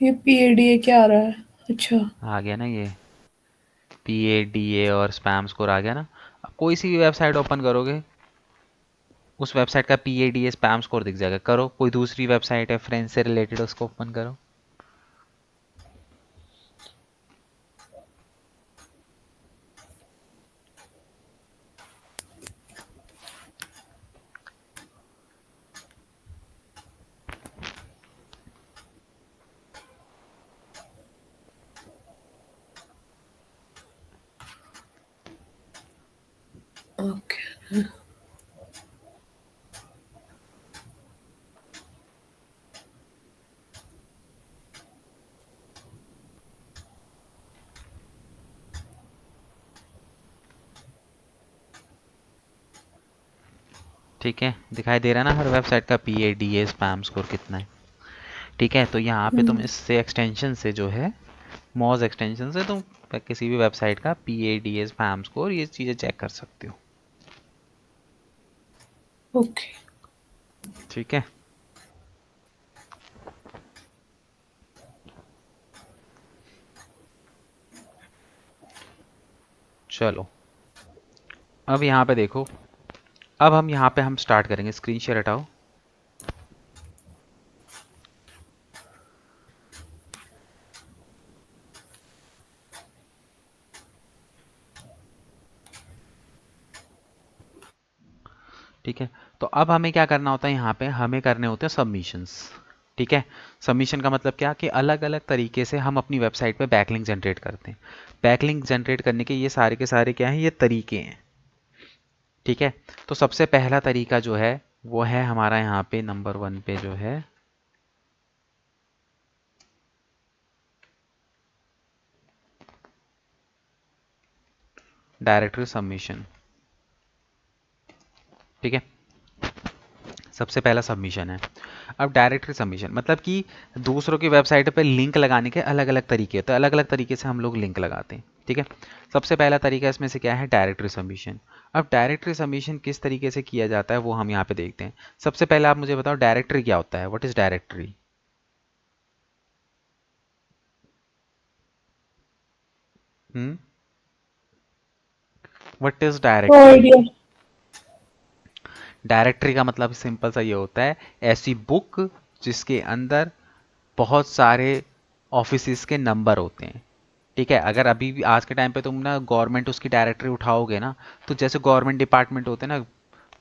S2: ये PADA क्या आ रहा है? अच्छा।
S1: आ गया ना ये PADA और स्पैम स्कोर आ गया ना। अब कोई सी भी वेबसाइट ओपन करोगे, उस वेबसाइट का PADA स्पैम स्कोर दिख जाएगा। करो, कोई दूसरी वेबसाइट है फ्रेंच से रिलेटेड, उसको ओपन करो।
S2: ओके।
S1: ठीक है, दिखाई दे रहा है ना हर वेबसाइट का PADA स्पैम स्कोर कितना है। ठीक है, तो यहाँ पे तुम इससे एक्सटेंशन से जो है, मॉज एक्सटेंशन से तुम किसी भी वेबसाइट का PADA स्पैम स्कोर, ये चीज़ें चेक कर सकते हो।
S2: ओके।
S1: ठीक है, चलो अब यहाँ पे देखो। अब हम यहाँ पे हम स्टार्ट करेंगे। स्क्रीन शेयर हटाओ। ठीक है, तो अब हमें क्या करना होता है, यहाँ पे हमें करने होते हैं सबमिशंस। ठीक है, सबमिशन का मतलब क्या कि अलग अलग तरीके से हम अपनी वेबसाइट पे बैकलिंक जनरेट करते हैं। बैकलिंक जनरेट करने के ये सारे के सारे क्या हैं, ये तरीके हैं। ठीक है, तो सबसे पहला तरीका जो है वो है हमारा यहाँ पे नंबर 1 पे जो है डायरेक्टरी सबमिशन। ठीक है, सबसे पहला सबमिशन है। अब डायरेक्टरी सबमिशन मतलब कि दूसरों की वेबसाइट पे लिंक लगाने के अलग अलग तरीके होते हैं, अलग अलग तरीके से हम लोग लिंक लगाते हैं। ठीक है, सबसे पहला तरीका इसमें से क्या है, डायरेक्टरी सबमिशन। अब डायरेक्टरी सबमिशन किस तरीके से किया जाता है वो हम यहाँ पे देखते हैं। सबसे पहले आप मुझे बताओ डायरेक्टरी क्या होता है, what is directory? Hmm, what is
S2: no
S1: directory?
S2: Idea.
S1: Directory का मतलब सिंपल सा ये होता है, ऐसी बुक जिसके अंदर बहुत सारे ऑफिसेस के नंबर होते हैं। ठीक है, अगर अभी भी आज के टाइम पे तुम ना गवर्नमेंट उसकी डायरेक्टरी उठाओगे ना, तो जैसे गवर्नमेंट डिपार्टमेंट होते हैं ना,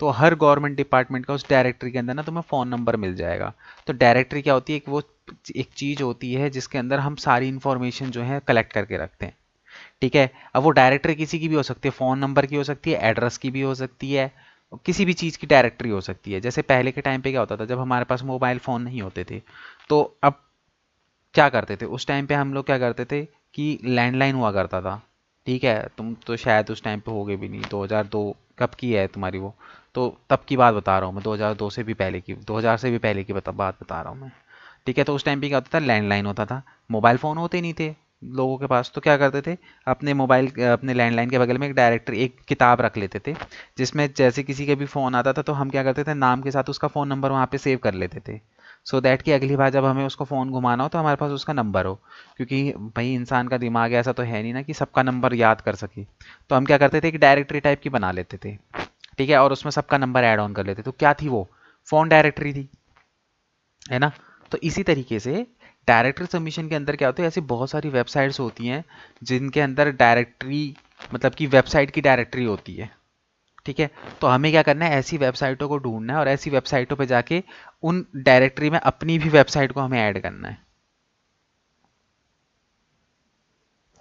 S1: तो हर गवर्नमेंट डिपार्टमेंट का उस डायरेक्टरी के अंदर ना तुम्हें फ़ोन नंबर मिल जाएगा। तो डायरेक्टरी क्या होती है, एक वो एक चीज़ होती है जिसके अंदर हम सारी इन्फॉर्मेशन जो है कलेक्ट करके रखते हैं। ठीक है, अब वो डायरेक्टरी किसी की भी हो सकती है, फ़ोन नंबर की हो सकती है, एड्रेस की भी हो सकती है, किसी भी चीज़ की डायरेक्टरी हो सकती है। जैसे पहले के टाइम पे क्या होता था, जब हमारे पास मोबाइल फ़ोन नहीं होते थे, तो अब क्या करते थे उस टाइम पे, हम लोग क्या करते थे कि लैंडलाइन हुआ करता था। ठीक है, तुम तो शायद उस टाइम पे होगे भी नहीं, 2002 कब की है तुम्हारी वो, तो तब की बात बता रहा हूँ मैं, 2002 से भी पहले की, 2000 से भी पहले की बात बता रहा हूँ मैं। ठीक है, तो उस टाइम पे क्या होता था, लैंडलाइन होता था, मोबाइल फ़ोन होते नहीं थे लोगों के पास, तो क्या करते थे, अपने लैंडलाइन के बगल में एक डायरेक्टरी, एक किताब रख लेते थे, जिसमें जैसे किसी के भी फ़ोन आता था तो हम क्या करते थे, नाम के साथ उसका फ़ोन नंबर वहाँ पे सेव कर लेते थे, सो दैट कि अगली बार जब हमें उसको फ़ोन घुमाना हो तो हमारे पास उसका नंबर हो। क्योंकि भाई इंसान का दिमाग ऐसा तो है नहीं ना कि सबका नंबर याद कर सके, तो हम क्या करते थे कि डायरेक्टरी टाइप की बना लेते थे। ठीक है, और उसमें सबका नंबर ऐड ऑन कर लेते, तो क्या थी वो, फ़ोन डायरेक्टरी थी, है ना। तो इसी तरीके से डायरेक्टरी सबमिशन के अंदर क्या होता है, ऐसी बहुत सारी वेबसाइट्स होती हैं जिनके अंदर डायरेक्टरी मतलब कि वेबसाइट की डायरेक्टरी होती है। ठीक है, तो हमें क्या करना है, ऐसी वेबसाइटों को ढूंढना है और ऐसी वेबसाइटों पे जाके उन डायरेक्टरी में अपनी भी वेबसाइट को हमें ऐड करना है।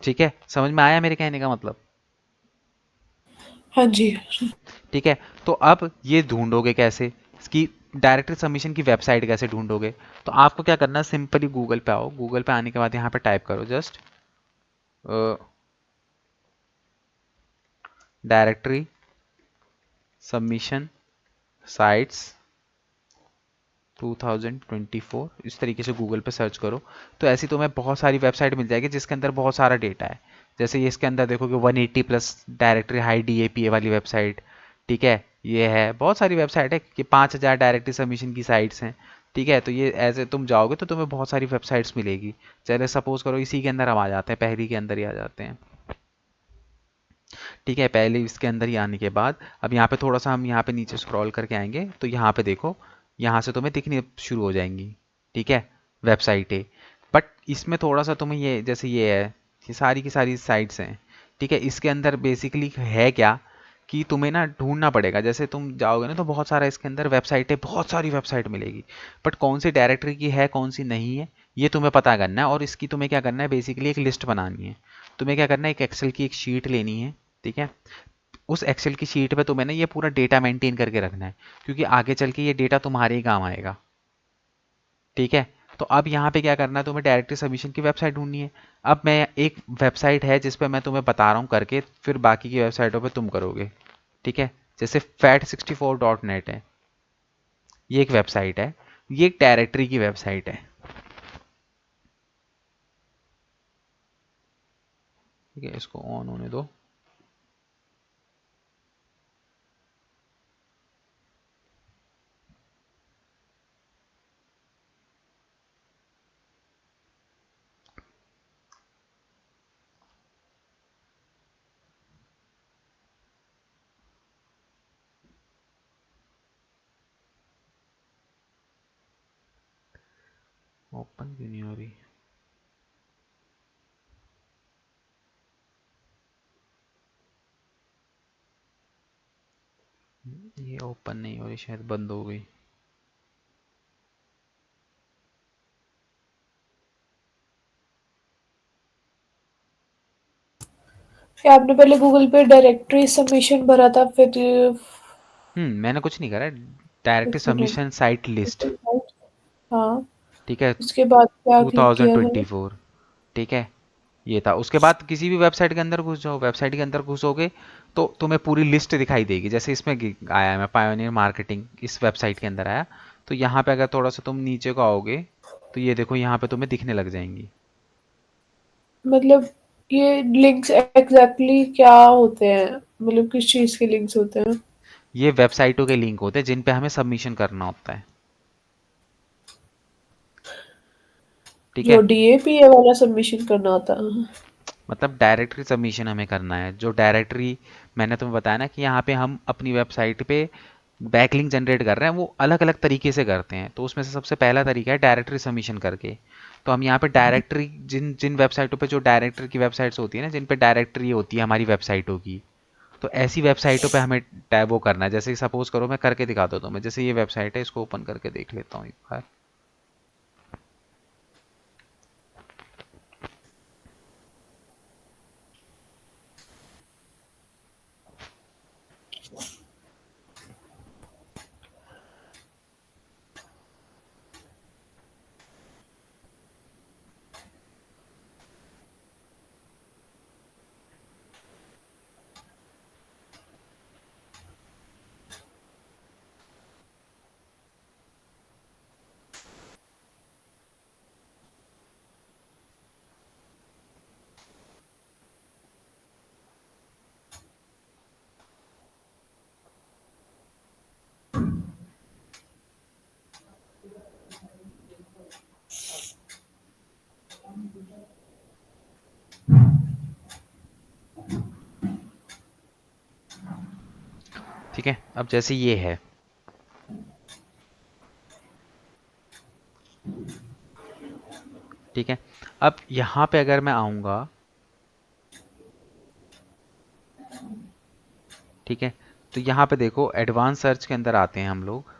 S1: ठीक है, समझ में आया मेरे कहने का मतलब?
S2: हाँ जी।
S1: ठीक है, तो अब ये ढूंढोगे कैसे, इसकी डायरेक्टरी सबमिशन की वेबसाइट कैसे ढूंढोगे? तो आपको क्या करना है, सिंपली गूगल पे आओ, गूगल पे आने के बाद यहाँ पे टाइप करो जस्ट डायरेक्टरी सबमिशन साइट्स 2024, इस तरीके से गूगल पे सर्च करो, तो ऐसी तुम्हें बहुत सारी वेबसाइट मिल जाएगी जिसके अंदर बहुत सारा डेटा है। जैसे ये इसके अंदर देखोगे 180 प्लस डायरेक्टरी हाई डीएपीए वाली वेबसाइट। ठीक है, ये है, बहुत सारी वेबसाइट है कि 5000 डायरेक्टरी सबमिशन की साइट्स हैं। ठीक है, तो ये ऐसे तुम जाओगे तो तुम्हें बहुत सारी वेबसाइट्स मिलेगी। चले सपोज करो इसी के अंदर हम आ जाते हैं, पहली के अंदर ही आ जाते हैं। ठीक है, पहले इसके अंदर ही आने के बाद अब यहाँ पे थोड़ा सा हम यहाँ पे नीचे स्क्रॉल करके आएंगे तो यहाँ पे देखो, यहाँ से तुम्हें दिखनी शुरू हो जाएंगी। ठीक है, वेबसाइटें, बट इसमें थोड़ा सा तुम्हें ये जैसे ये है, ये सारी की सारी साइट्स हैं। ठीक है, इसके अंदर बेसिकली है क्या कि तुम्हें ना ढूंढना पड़ेगा, जैसे तुम जाओगे ना तो बहुत सारा इसके अंदर वेबसाइटें, बहुत सारी वेबसाइट मिलेगी, बट कौन सी डायरेक्टरी की है कौन सी नहीं है ये तुम्हें पता करना है। और इसकी तुम्हें क्या करना है, बेसिकली एक लिस्ट बनानी है। तुम्हें क्या करना है, एक एक्सेल की एक शीट लेनी है। ठीक है, उस एक्सेल की शीट पे तुम्हें ना ये पूरा डेटा मेंटेन करके रखना है, क्योंकि आगे चल के ये डेटा तुम्हारे ही काम आएगा। ठीक है, तो अब यहाँ पे क्या करना है, तुम्हें डायरेक्टरी सबमिशन की वेबसाइट ढूंढनी है। अब मैं एक वेबसाइट है जिस पे मैं तुम्हें बता रहा हूँ करके, फिर बाकी की वेबसाइटों पे तुम करोगे। ठीक है, जैसे fat64.net है, ये एक वेबसाइट है, ये एक डायरेक्टरी की वेबसाइट है। ठीक है, इसको ऑन होने दो। ओपन क्यों नहीं हो रही? ये ओपन नहीं हो रही, शायद बंद हो गई।
S2: फिर आपने पहले गूगल पे डायरेक्टरी सबमिशन भरा था, फिर
S1: मैंने कुछ नहीं करा, डायरेक्टरी
S2: एक मिनट।
S1: Submission site list.
S2: हाँ,
S1: ठीक है,
S2: उसके बाद क्या क्लिक किया मैंने?
S1: 2024। ठीक है, ये था। उसके बाद किसी भी वेबसाइट के अंदर घुस जाओ, वेबसाइट के अंदर घुसोगे तो तुम्हें पूरी लिस्ट दिखाई देगी, जैसे इसमें आया है, मैं पायोनियर मार्केटिंग इस वेबसाइट के अंदर आया, तो यहाँ पे अगर थोड़ा सा तुम नीचे को आओगे तो ये देखो यहाँ पे तुम्हें दिखने लग जाएंगी।
S2: मतलब ये लिंक्स एग्जैक्टली क्या होते हैं, मतलब किस चीज के लिंक्स होते हैं?
S1: ये वेबसाइटों के लिंक होते हैं जिन पे हमें सबमिशन करना होता है। ठीक
S2: जो
S1: है,
S2: डीएपी वाला सबमिशन करना होता है?
S1: मतलब डायरेक्टरी सबमिशन हमें करना है। जो डायरेक्टरी मैंने तुम्हें बताया ना कि यहाँ पे हम अपनी वेबसाइट पे बैकलिंक जनरेट कर रहे हैं, वो अलग अलग तरीके से करते हैं। तो उसमें से सबसे पहला तरीका है डायरेक्टरी सबमिशन करके। तो हम यहाँ पे डायरेक्टरी जिन जिन वेबसाइटों पे जो डायरेक्टरी की वेबसाइट्स होती है ना, जिन पे डायरेक्टरी होती है हमारी वेबसाइटों की, तो ऐसी वेबसाइटों पे हमें टैब वो करना है। जैसे सपोज करो मैं करके दिखाता हूँ तुम्हें, जैसे ये वेबसाइट है, इसको ओपन करके देख लेता हूँ एक बार। ठीक है, अब जैसे ये है, ठीक है, अब यहाँ पे अगर मैं आऊँगा, ठीक है, तो यहाँ पे देखो एडवांस सर्च के अंदर आते हैं हम लोग।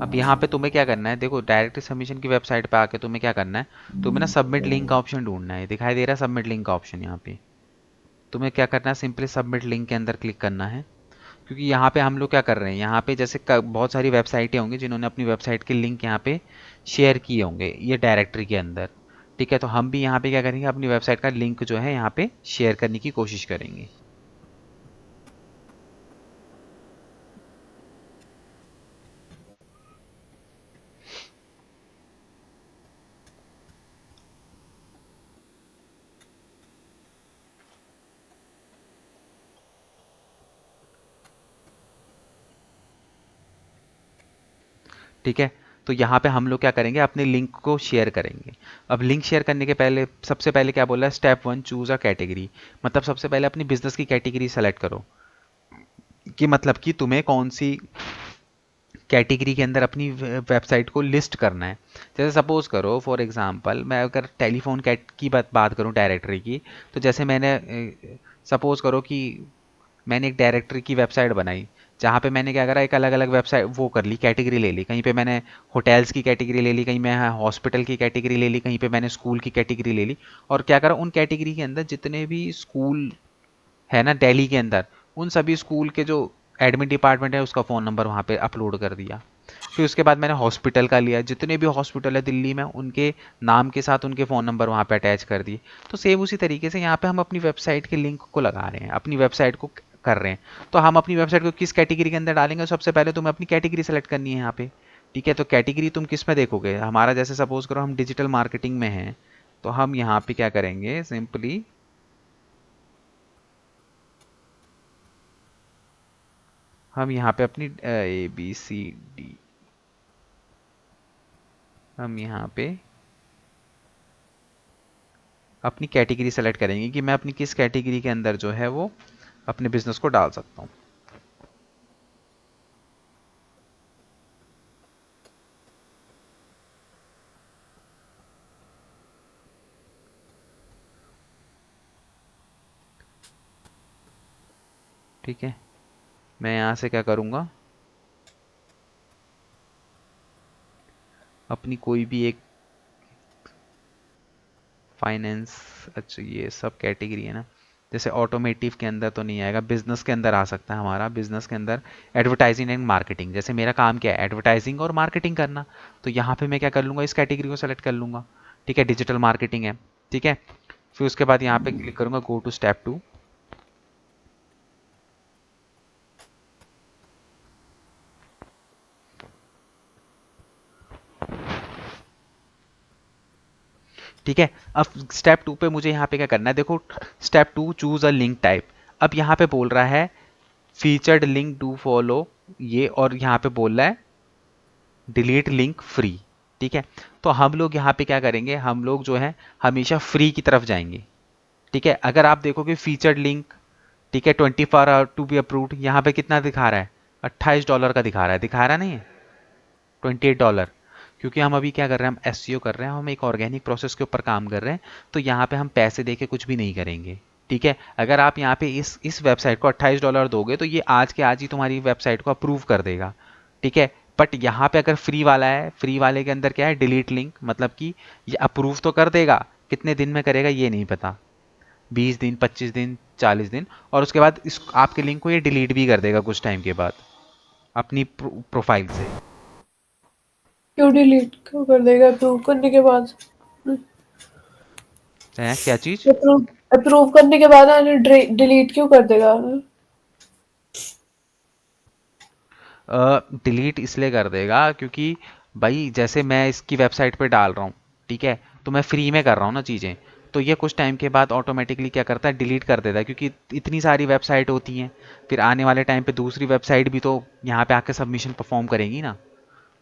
S1: अब यहाँ पे तुम्हें क्या करना है, देखो डायरेक्ट सबमिशन की वेबसाइट पे आके तुम्हें क्या करना है, तुम्हें ना सबमिट लिंक का ऑप्शन ढूंढना है। दिखाई दे रहा है सबमिट लिंक का ऑप्शन यहाँ पे? तुम्हें क्या करना है, सिंपली सबमिट लिंक के अंदर क्लिक करना है। क्योंकि यहाँ पे हम लोग क्या कर रहे हैं, यहाँ पे जैसे बहुत सारी वेबसाइटें होंगी जिन्होंने अपनी वेबसाइट के लिंक यहाँ पे शेयर किए होंगे ये डायरेक्टरी के अंदर। ठीक है, तो हम भी यहाँ पे क्या करेंगे, अपनी वेबसाइट का लिंक जो है यहाँ पे शेयर करने की कोशिश करेंगे। ठीक है, तो यहाँ पे हम लोग क्या करेंगे, अपने लिंक को शेयर करेंगे। अब लिंक शेयर करने के पहले सबसे पहले क्या बोला है, स्टेप 1 चूज अ कैटेगरी। मतलब सबसे पहले अपनी बिजनेस की कैटेगरी सेलेक्ट करो कि मतलब कि तुम्हें कौन सी कैटेगरी के अंदर अपनी वेबसाइट को लिस्ट करना है। जैसे सपोज करो फॉर एग्जांपल मैं अगर टेलीफोन कैट की बात करूं डायरेक्टरी की, तो जैसे मैंने सपोज करो कि मैंने एक डायरेक्टरी की वेबसाइट बनाई जहाँ पे मैंने क्या करा, एक अलग अलग वेबसाइट वो कर ली, कैटेगरी ले ली। कहीं पे मैंने होटल्स की कैटेगरी ले ली, कहीं मैं हॉस्पिटल की कैटेगरी ले ली, कहीं पे मैंने स्कूल की कैटेगरी ले ली। और क्या करा, उन कैटेगरी के अंदर जितने भी स्कूल है ना दिल्ली के अंदर, उन सभी स्कूल के जो एडमिन डिपार्टमेंट है उसका फ़ोन नंबर वहाँ पे अपलोड कर दिया। फिर उसके बाद मैंने हॉस्पिटल का लिया, जितने भी हॉस्पिटल है दिल्ली में उनके नाम के साथ उनके फ़ोन नंबर वहाँ पे अटैच कर दिए। तो सेम उसी तरीके से यहाँ पे हम अपनी वेबसाइट के लिंक को लगा रहे हैं, अपनी वेबसाइट को कर रहे हैं। तो हम अपनी वेबसाइट को किस कैटेगरी के अंदर डालेंगे, सबसे पहले तुम्हें अपनी कैटेगरी सेलेक्ट करनी है यहाँ पे। ठीक है, तो कैटेगरी तुम किस में देखोगे, हमारा जैसे सपोज करो हम डिजिटल मार्केटिंग में हैं, तो हम यहाँ पे क्या करेंगे, सिंपली हम यहाँ पे अपनी ABCD, हम यहाँ पे अपनी कैटेगरी सेलेक्ट करेंगे कि मैं अपनी किस कैटेगरी के अंदर जो है वो अपने बिजनेस को डाल सकता हूँ। ठीक है, मैं यहाँ से क्या करूँगा, अपनी कोई भी एक फाइनेंस, अच्छा ये सब कैटेगरी है ना, जैसे ऑटोमेटिव के अंदर तो नहीं आएगा, बिजनेस के अंदर आ सकता है हमारा, बिजनेस के अंदर एडवर्टाइजिंग एंड मार्केटिंग। जैसे मेरा काम क्या है, एडवर्टाइजिंग और मार्केटिंग करना, तो यहाँ पे मैं क्या कर लूँगा, इस कैटेगरी को सेलेक्ट कर लूँगा। ठीक है, डिजिटल मार्केटिंग है। ठीक है, फिर उसके बाद यहाँ पे क्लिक करूँगा गो टू स्टेप 2। ठीक है, अब स्टेप 2 पे मुझे यहाँ पे क्या करना है, देखो step 2 choose a link type. अब यहाँ पे बोल रहा है फीचर्ड लिंक डू फॉलो ये, और यहाँ पे बोल रहा है डिलीट लिंक फ्री। ठीक है, तो हम लोग यहाँ पे क्या करेंगे, हम लोग जो है हमेशा फ्री की तरफ जाएंगे। ठीक है, अगर आप देखोगे फीचर्ड लिंक, ठीक है, 24 आवर टू बी अप्रूव्ड, यहाँ पे कितना दिखा रहा है, $28 का दिखा रहा है, दिखा रहा नहीं है, $28। क्योंकि हम अभी क्या कर रहे हैं, हम एसईओ कर रहे हैं, हम एक ऑर्गेनिक प्रोसेस के ऊपर काम कर रहे हैं, तो यहाँ पे हम पैसे दे के कुछ भी नहीं करेंगे। ठीक है, अगर आप यहाँ पे इस वेबसाइट को $28 दोगे तो ये आज के आज ही तुम्हारी वेबसाइट को अप्रूव कर देगा। ठीक है, बट यहाँ पे अगर फ्री वाला है, फ्री वाले के अंदर क्या है, डिलीट लिंक, मतलब कि ये अप्रूव तो कर देगा, कितने दिन में करेगा ये नहीं पता, 20 दिन, 25 दिन, 40 दिन, और उसके बाद इस आपके लिंक को ये डिलीट भी कर देगा कुछ टाइम के बाद अपनी प्रोफाइल से।
S2: क्यों डिलीट क्यों कर देगा अप्रूव करने के बाद?
S1: है क्या चीज?
S2: अप्रूव अप्रूव करने के बाद डिलीट क्यों कर देगा?
S1: डिलीट इसलिए कर देगा क्योंकि भाई जैसे मैं इसकी वेबसाइट पे डाल रहा हूँ, ठीक है, तो मैं फ्री में कर रहा हूँ ना चीज़ें, तो ये कुछ टाइम के बाद ऑटोमेटिकली क्या करता है, डिलीट कर देता है, क्योंकि इतनी सारी वेबसाइट होती हैं, फिर आने वाले टाइम पे दूसरी वेबसाइट भी तो यहाँ पे आके सबमिशन परफॉर्म करेंगी ना,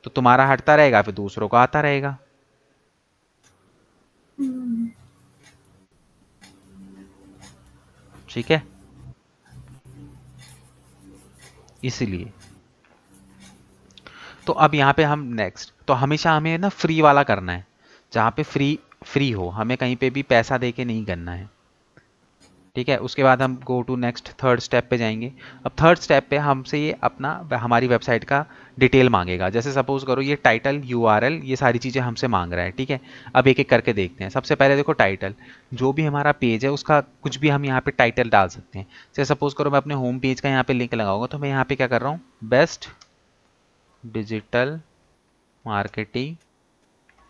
S1: तो तुम्हारा हटता रहेगा, फिर दूसरों का आता रहेगा। ठीक है, इसीलिए तो अब यहाँ पे हम नेक्स्ट, तो हमेशा हमें ना फ्री वाला करना है, जहाँ पे फ्री फ्री हो, हमें कहीं पे भी पैसा दे के नहीं करना है। ठीक है, उसके बाद हम go to next third step पे जाएंगे। अब थर्ड स्टेप पे हमसे ये अपना हमारी वेबसाइट का डिटेल मांगेगा, जैसे सपोज करो ये टाइटल, यूआरएल, ये सारी चीज़ें हमसे मांग रहा है। ठीक है, अब एक एक करके देखते हैं। सबसे पहले देखो टाइटल, जो भी हमारा पेज है उसका कुछ भी हम यहाँ पे टाइटल डाल सकते हैं। जैसे सपोज करो मैं अपने होम पेज का यहाँ पे लिंक लगाऊंगा, तो मैं यहाँ पे क्या कर रहा हूँ, best digital marketing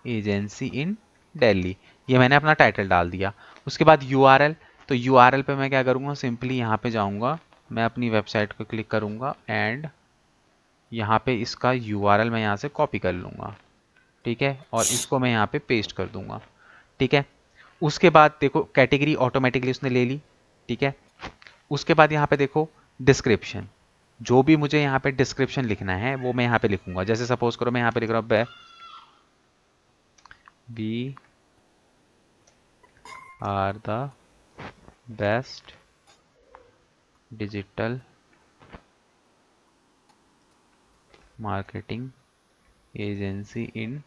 S1: agency in Delhi, ये मैंने अपना टाइटल डाल दिया। उसके बाद यूआरएल, तो यूआरएल पे मैं क्या करूँगा, सिंपली यहाँ पे जाऊँगा, मैं अपनी वेबसाइट को क्लिक करूँगा एंड यहाँ पे इसका यूआरएल मैं यहाँ से कॉपी कर लूँगा। ठीक है, और इसको मैं यहाँ पे पेस्ट कर दूँगा। ठीक है, उसके बाद देखो कैटेगरी ऑटोमेटिकली उसने ले ली। ठीक है, उसके बाद यहाँ पे देखो डिस्क्रिप्शन, जो भी मुझे यहाँ पे डिस्क्रिप्शन लिखना है वो मैं यहाँ पे लिखूंगा। जैसे सपोज करो मैं यहाँ पे लिख रहा हूँ we are the best digital marketing agency in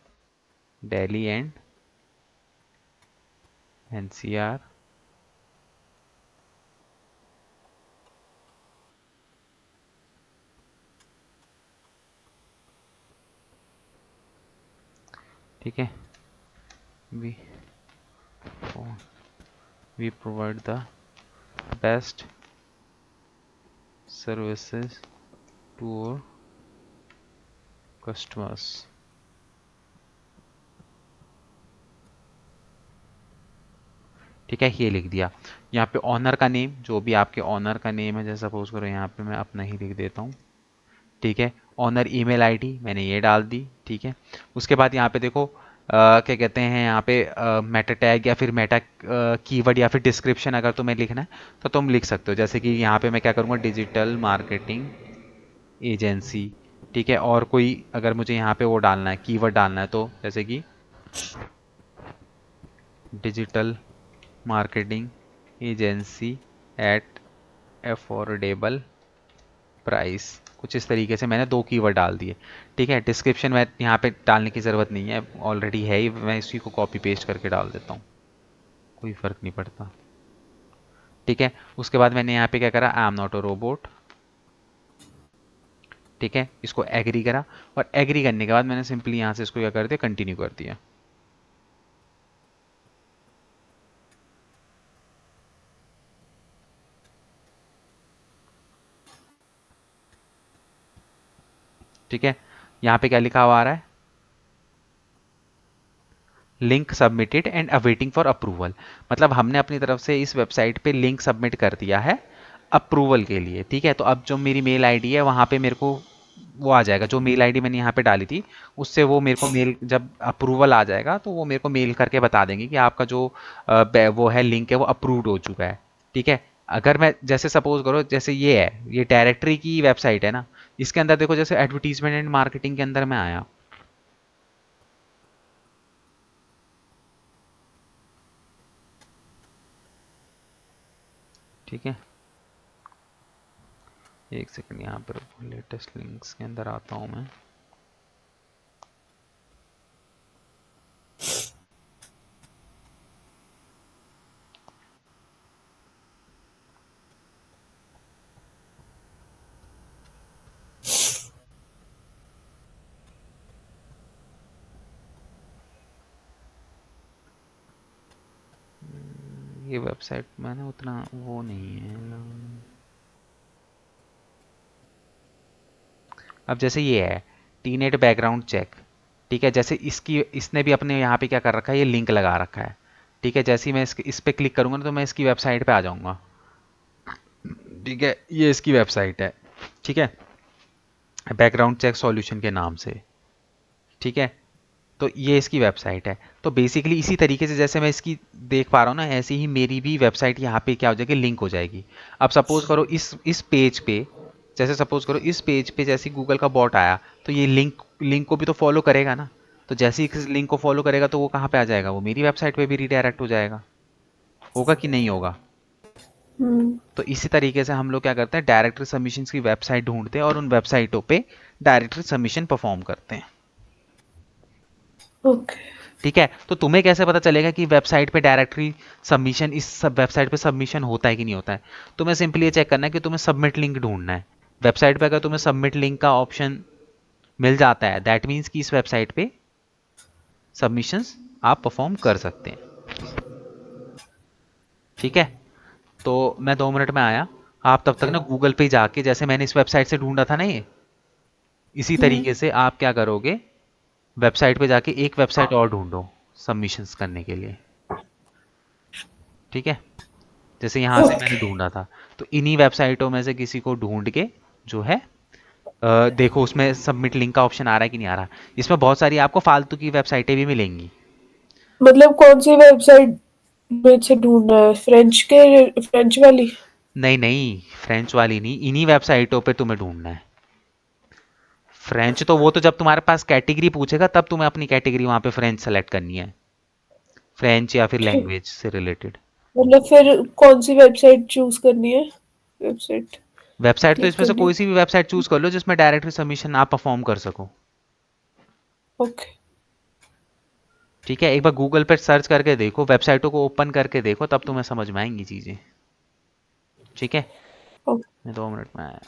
S1: Delhi and NCR. ठीक है, we we provide the best services to our customers. ठीक है, ये लिख दिया। यहाँ पे ऑनर का नेम, जो भी आपके ऑनर का नेम है, जैसे सपोज करो यहाँ पे मैं अपना ही लिख देता हूँ। ठीक है, ऑनर ईमेल आईडी मैंने ये डाल दी। ठीक है, उसके बाद यहाँ पे देखो क्या कहते हैं, यहाँ पे मेटा टैग या फिर मेटा कीवर्ड या फिर डिस्क्रिप्शन अगर तुम्हें लिखना है तो तुम लिख सकते हो। जैसे कि यहाँ पे मैं क्या करूँगा, डिजिटल मार्केटिंग एजेंसी। ठीक है, और कोई अगर मुझे यहाँ पे वो डालना है, कीवर्ड डालना है, तो जैसे कि digital marketing agency at affordable price, कुछ इस तरीके से मैंने 2 कीवर्ड डाल दिए। ठीक है, डिस्क्रिप्शन में यहाँ पे डालने की ज़रूरत नहीं है, ऑलरेडी है ही, मैं इसी को कॉपी पेस्ट करके डाल देता हूँ, कोई फ़र्क नहीं पड़ता। ठीक है, उसके बाद मैंने यहाँ पे क्या करा, I am not a robot. ठीक है, इसको एग्री करा, और एग्री करने के बाद मैंने सिंपली यहाँ से इसको क्या कर दिया, कंटिन्यू कर दिया। ठीक है, यहाँ पे क्या लिखा हुआ आ रहा है, link submitted and awaiting for approval. मतलब हमने अपनी तरफ से इस वेबसाइट पे लिंक सबमिट कर दिया है अप्रूवल के लिए। ठीक है, तो अब जो मेरी मेल आईडी है वहाँ पे मेरे को वो आ जाएगा, जो मेल आईडी मैंने यहाँ पे डाली थी उससे वो मेरे को मेल, जब अप्रूवल आ जाएगा तो वो मेरे को मेल करके बता देंगे कि आपका जो वो है लिंक है वो अप्रूव्ड हो चुका है। ठीक है, अगर मैं जैसे सपोज करो, जैसे ये है, ये डायरेक्टरी की वेबसाइट है ना, इसके अंदर देखो जैसे एडवर्टीजमेंट एंड मार्केटिंग के अंदर मैं आया। ठीक है, एक सेकंड, यहाँ पर लेटेस्ट लिंक्स के अंदर आता हूँ मैं। ये वेबसाइट मैंने उतना वो नहीं है। अब जैसे ये है टीनेट बैकग्राउंड चेक। ठीक है, जैसे इसकी इसने भी अपने यहाँ पे क्या कर रखा है, ये लिंक लगा रखा है। ठीक है, जैसे ही मैं इस पे क्लिक करूंगा ना तो मैं इसकी वेबसाइट पे आ जाऊंगा। ठीक है, ये इसकी वेबसाइट है। ठीक है, बैकग्राउंड चेक सॉल्यूशन के नाम से। ठीक है, तो ये इसकी वेबसाइट है। तो बेसिकली इसी तरीके से जैसे मैं इसकी देख पा रहा हूँ ना, ऐसे ही मेरी भी वेबसाइट यहाँ पे क्या हो जाएगी, लिंक हो जाएगी। अब सपोज करो इस पेज पे, जैसे सपोज करो इस पेज पे जैसे गूगल का बॉट आया तो ये लिंक लिंक को भी तो फॉलो करेगा ना। तो जैसे ही इस लिंक को फॉलो करेगा तो वो कहाँ पे आ जाएगा, वो मेरी वेबसाइट पे भी रिडायरेक्ट हो जाएगा। होगा कि नहीं होगा?
S2: हम्म।
S1: तो इसी तरीके से हम लोग क्या करते हैं, डायरेक्टरी सबमिशन की वेबसाइट ढूंढते हैं और उन वेबसाइटों पे डायरेक्टरी सबमिशन परफॉर्म करते हैं।
S2: ओके।
S1: ठीक है, तो तुम्हें कैसे पता चलेगा कि वेबसाइट पे डायरेक्टरी सबमिशन, इस सब वेबसाइट पे सबमिशन होता है कि नहीं होता है? तुम्हें सिंपली ये चेक करना है कि तुम्हें सबमिट लिंक ढूंढना है। वेबसाइट पे अगर तुम्हें सबमिट लिंक का ऑप्शन मिल जाता है, दैट मीन्स कि इस वेबसाइट पे सबमिशंस आप परफॉर्म कर सकते हैं। ठीक है, तो मैं 2 मिनट में आया। आप तब तक ना गूगल पे जाके, जैसे मैंने इस वेबसाइट से ढूंढा था ना ये, इसी
S2: हम्म।
S1: तरीके से आप क्या करोगे, वेबसाइट पे जाके एक वेबसाइट और ढूंढो सबमिशंस करने के लिए। ठीक है, जैसे यहाँ से मैंने
S2: ओके।
S1: ढूंढा था, तो इन्हीं वेबसाइटों में से किसी को ढूंढ के जो है देखो उसमें सबमिट लिंक का ऑप्शन आ रहा है कि नहीं आ रहा। इसमें बहुत सारी आपको फालतू की वेबसाइटें भी मिलेंगी।
S2: मतलब कौन सी वेबसाइट में से ढूंढना है, फ्रेंच वाली?
S1: नहीं नहीं, फ्रेंच वाली नहीं, इन्हीं वेबसाइटों पे तुम्हें ढूंढना है। फ्रेंच तो वो तो जब तुम्हारे पास कैटेगरी पूछेगा तब तुम्हें अपनी कैटेगरी वहां पे फ्रेंच सेलेक्ट करनी है, फ्रेंच या फिर
S2: ठीक।
S1: लैंग्वेज से रिलेटेड।
S2: मतलब फिर कौन सी वेबसाइट चूज करनी है? वेबसाइट
S1: वेबसाइट तो
S2: क्लिक
S1: इसमें से
S2: करनी है।
S1: कोई सी भी वेबसाइट चूज कर लो जिसमें डायरेक्टरी सबमिशन आप परफॉर्म कर सको।
S2: ओके।
S1: ठीक है, एक बार गूगल पे सर्च करके देखो, वेबसाइटों को ओपन करके देखो, तब तुम्हें समझ में आएंगी चीजें। ठीक है,
S2: ओके।
S1: मैं 2 मिनट में आया।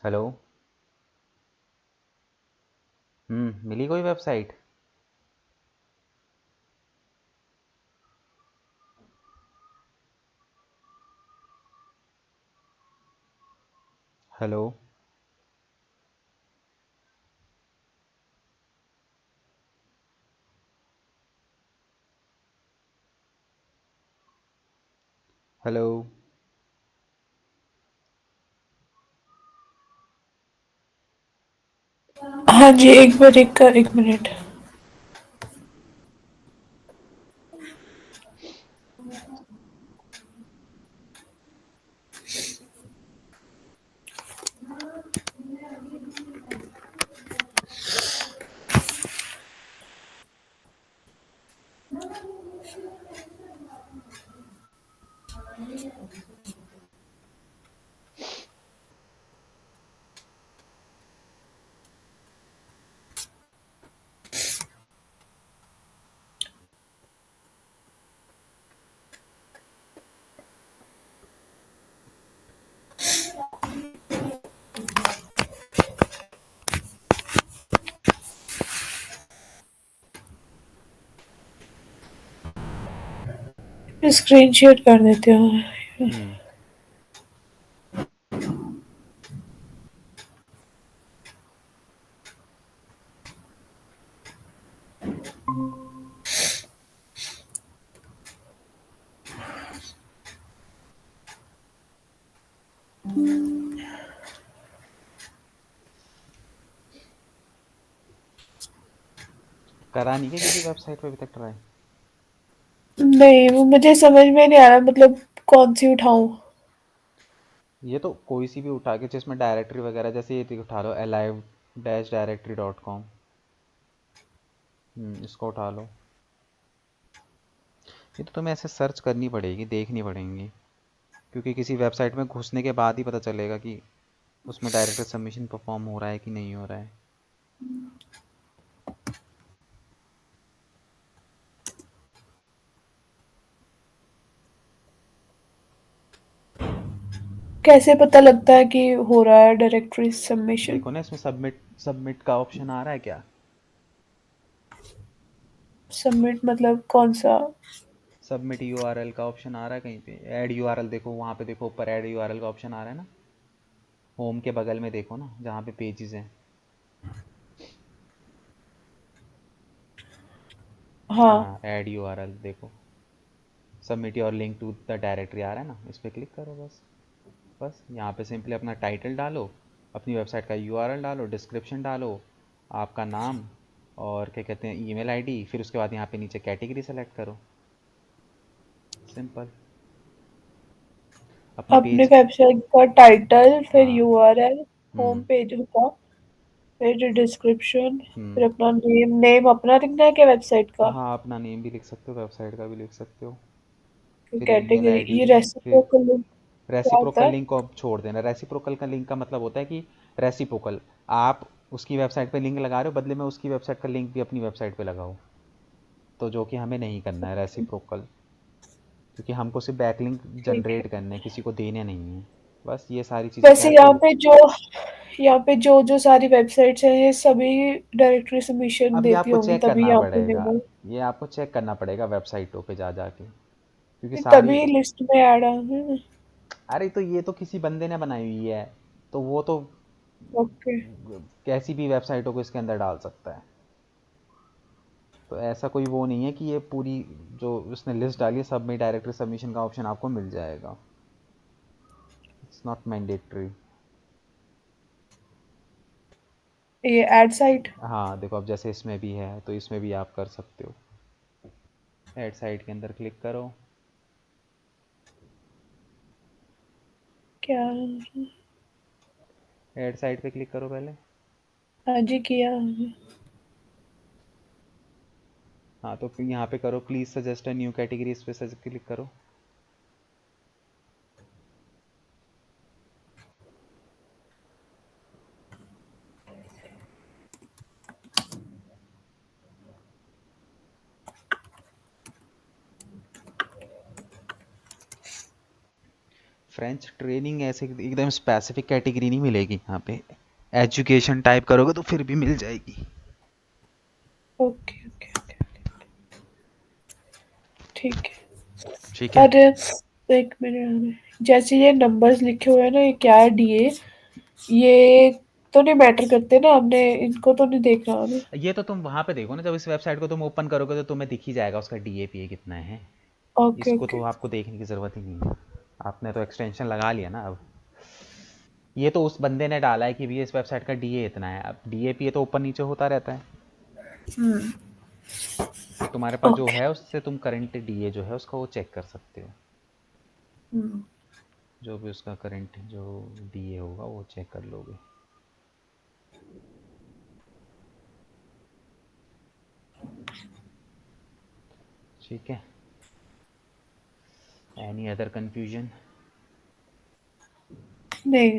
S1: हेलो। मिली कोई वेबसाइट? हेलो। हेलो।
S2: हाँ जी, एक मिनट। स्क्रीन शेयर कर देते हो।
S1: हम्म करा नहीं क्या किसी वेबसाइट पे अभी तक ट्राई?
S2: नहीं, वो मुझे समझ में नहीं आ रहा, मतलब कौन सी उठाऊं।
S1: ये तो कोई सी भी उठा के जिसमें डायरेक्टरी वगैरह, जैसे ये उठा लो alive directory.com। इसको उठा लो। ये तो तुम्हें ऐसे सर्च करनी पड़ेगी, देखनी पड़ेंगी, क्योंकि किसी वेबसाइट में घुसने के बाद ही पता चलेगा कि उसमें डायरेक्टरी सबमिशन परफॉर्म हो रहा है कि नहीं हो रहा है।
S2: कैसे पता लगता है कि हो रहा है डायरेक्टरी सबमिशन?
S1: देखो ना, इसमें सबमिट सबमिट का ऑप्शन आ रहा है क्या?
S2: सबमिट मतलब कौन सा?
S1: सबमिट यूआरएल का ऑप्शन आ रहा है कहीं पे? ऐड यूआरएल देखो, वहाँ पे देखो ऊपर ऐड यूआरएल का ऑप्शन आ रहा है ना। होम के बगल में देखो ना, जहाँ पे पेजेस हैं।
S2: हाँ।
S1: हाँ, ऐड यूआरएल देखो। Submit your link to the directory आ रहा है ना, इस पर क्लिक करो बस। बस यहाँ पे सिंपली अपना टाइटल डालो, अपनी वेबसाइट का यूआरएल डालो, डिस्क्रिप्शन डालो, आपका नाम, और क्या कहते हैं ईमेल आईडी, फिर उसके बाद यहाँ पे नीचे कैटेगरी सेलेक्ट करो। सिंपल। अपना
S2: अपने
S1: पेज।
S2: वेबसाइट का टाइटल, फिर
S1: हाँ।
S2: यूआरएल, होम
S1: हम्म
S2: पेज का, फिर डिस्क्रिप्शन,
S1: हम्म
S2: फिर अपना नेम। नेम अपना लिखना है क्या वेबसाइट का?
S1: हाँ, अपना नेम भी लिख सकते हो, वेबसाइट का भी लिख सकते हो।
S2: फिर
S1: फिर ईमेल
S2: कैटेगरी,
S1: आईडी।
S2: ये
S1: फिर
S2: रेसिप्रोकल लिंक क्या होता
S1: रेसिप्रोकल
S2: है?
S1: लिंक को आप छोड़ देना। रेसिप्रोकल का लिंक का मतलब होता है कि रेसिप्रोकल, आप उसकी वेबसाइट पे लिंक लगा रहे हो, बदले में उसकी वेबसाइट का लिंक भी अपनी वेबसाइट पे लगाओ। तो जो कि हमें नहीं करना है रेसिप्रोकल, क्योंकि हमको सिर्फ बैकलिंक
S2: ठीक है।
S1: जनरेट करने हैं, किसी को देने नहीं है। बस ये सारी चीज़ें
S2: वैसे
S1: कह के।
S2: यहाँ पे जो जो सारी वेबसाइट्स हैं, ये सभी डायरेक्टरी सबमिशन
S1: अब ये
S2: देती
S1: आपको
S2: होंगी,
S1: चेक
S2: तभी
S1: करना
S2: यहाँ पे
S1: पड़ेगा।
S2: मिले।
S1: ये आपको चेक करना पड़ेगा वेबसाइटों पे जा जाके, क्योंकि सारी।
S2: तभी लिस्ट में ऐड है।
S1: अरे तो ये तो किसी बंदे ने बनाई हुई है, तो वो तो
S2: ओके।
S1: कैसी भी वेबसाइटों को इसके अंदर डाल सकता है। तो ऐसा कोई वो नहीं है कि ये पूरी जो उसने लिस्ट डाली है सब में डायरेक्टरी सबमिशन का ऑप्शन आपको मिल जाएगा। It's not mandatory.
S2: ये ऐड साइट
S1: हाँ देखो, अब जैसे इसमें भी है तो इसमें भी आप कर सकते हो। ऐड साइट के अंदर क्लिक करो।
S2: क्या?
S1: ऐड साइट पे क्लिक करो पहले।
S2: हाँ जी, किया।
S1: हाँ तो फिर यहाँ पे करो please suggest a new category, इस पे क्लिक करो। फ्रेंच ट्रेनिंग ऐसे एकदम स्पेसिफिक कैटेगरी नहीं मिलेगी यहाँ पे, एजुकेशन टाइप करोगे तो फिर भी मिल जाएगी।
S2: ओके ओके ओके, ठीक
S1: ठीक
S2: है।
S1: है।
S2: और एक मिनट, जैसे ये नंबर्स लिखे हुए हैं ना, ये क्या है डीए, ये तो नहीं मैटर करते ना, हमने इनको तो नहीं देखना हमें।
S1: ये तो तुम वहाँ पे देखो ना, जब इस वेबसाइट को तुम ओपन करोगे तो तुम्हें दिख ही जाएगा उसका डीएपीए कितना है।
S2: ओके
S1: इसको
S2: ओके।
S1: तो आपको देखने की ज़रूरत ही नहीं है, आपने तो एक्सटेंशन लगा लिया ना अब। ये तो उस बंदे ने डाला है कि भी इस वेबसाइट का डीए इतना है, अब डीएपीए तो ऊपर नीचे होता रहता है।
S2: हम्म।
S1: तो तुम्हारे पास जो
S2: ओके।
S1: है उससे तुम करंट डीए जो है उसका वो चेक कर सकते हो,
S2: हम्म।
S1: जो भी उसका करंट जो डीए होगा वो चेक कर लोगे। ठीक है। Any other confusion?
S2: नहीं।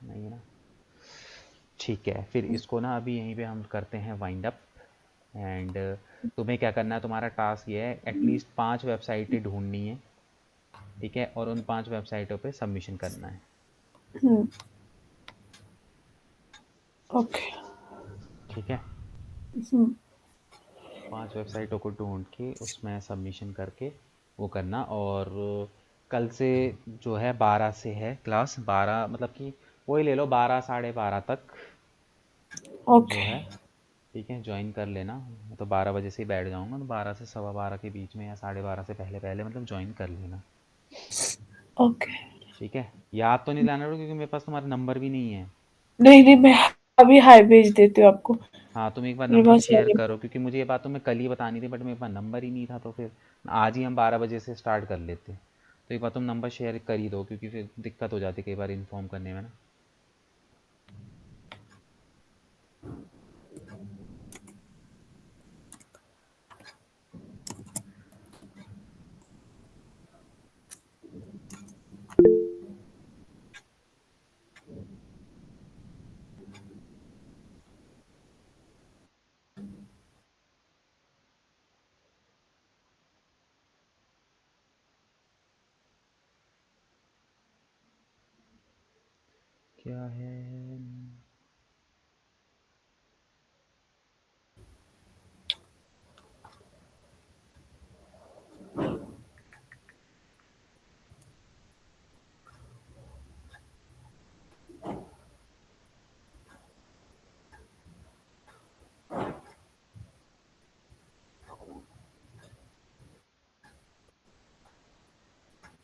S1: नहीं ना। ठीक है, फिर इसको ना अभी यहीं पे हम करते हैं वाइंड अप। एंड तुम्हें क्या करना है, तुम्हारा टास्क ये है एटलीस्ट 5 वेबसाइटें ढूंढनी है। ठीक है, और उन 5 वेबसाइटों पे सबमिशन करना है।
S2: हम्म। ओके।
S1: ठीक है,
S2: हम्म।
S1: 5 वेबसाइटों को ढूंढ के उसमें सबमिशन करके वो करना। और कल से जो है 12 से है क्लास, 12 मतलब कि वही ले लो 12 12:30 तक जो
S2: ओके
S1: है। ठीक है, ज्वाइन कर लेना। मैं तो 12 बजे से ही बैठ जाऊंगा, तो 12 से 12:15 के बीच में या 12:30 से पहले पहले मतलब ज्वाइन कर लेना।
S2: ओके।
S1: ठीक है, याद तो नहीं लाना क्योंकि मेरे पास तुम्हारा नंबर भी नहीं है।
S2: नहीं नहीं, मैं अभी हाई भेज देती हूँ आपको,
S1: हाँ, तुम एक बार
S2: मेरे
S1: नंबर
S2: पास
S1: शेयर
S2: है।
S1: करो, क्योंकि मुझे ये बात तुम्हें कल ही बतानी थी बट मेरे पास नंबर ही नहीं था, तो फिर आज ही हम 12 बजे से स्टार्ट कर लेते। तो एक बार तुम नंबर शेयर कर ही दो, क्योंकि फिर दिक्कत हो जाती है कई बार इन्फॉर्म करने में ना। क्या है?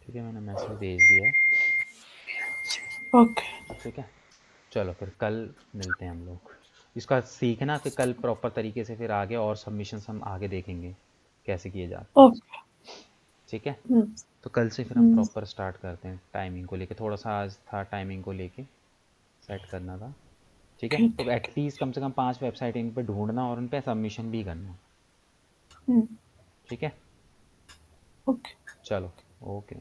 S1: ठीक है, मैंने मैसेज भेज दिया है।
S2: ओके
S1: ठीक है, चलो फिर कल मिलते हैं हम लोग। इसका सीखना फिर कल प्रॉपर तरीके से, फिर आगे और सबमिशंस हम आगे देखेंगे कैसे किए जाते हैं।
S2: ओके।
S1: ठीक है,
S2: हम्म।
S1: तो कल से फिर हम
S2: हम्म।
S1: प्रॉपर स्टार्ट करते हैं। टाइमिंग को लेके थोड़ा सा आज था, टाइमिंग को लेके सेट करना था। ठीक है,
S2: ओके
S1: तो
S2: ओके।
S1: एटलीस्ट कम से कम 5 वेबसाइट इन पे ढूंढना और उन पे सबमिशन भी करना।
S2: हम्म।
S1: ठीक है,
S2: ओके।
S1: चलो, ओके।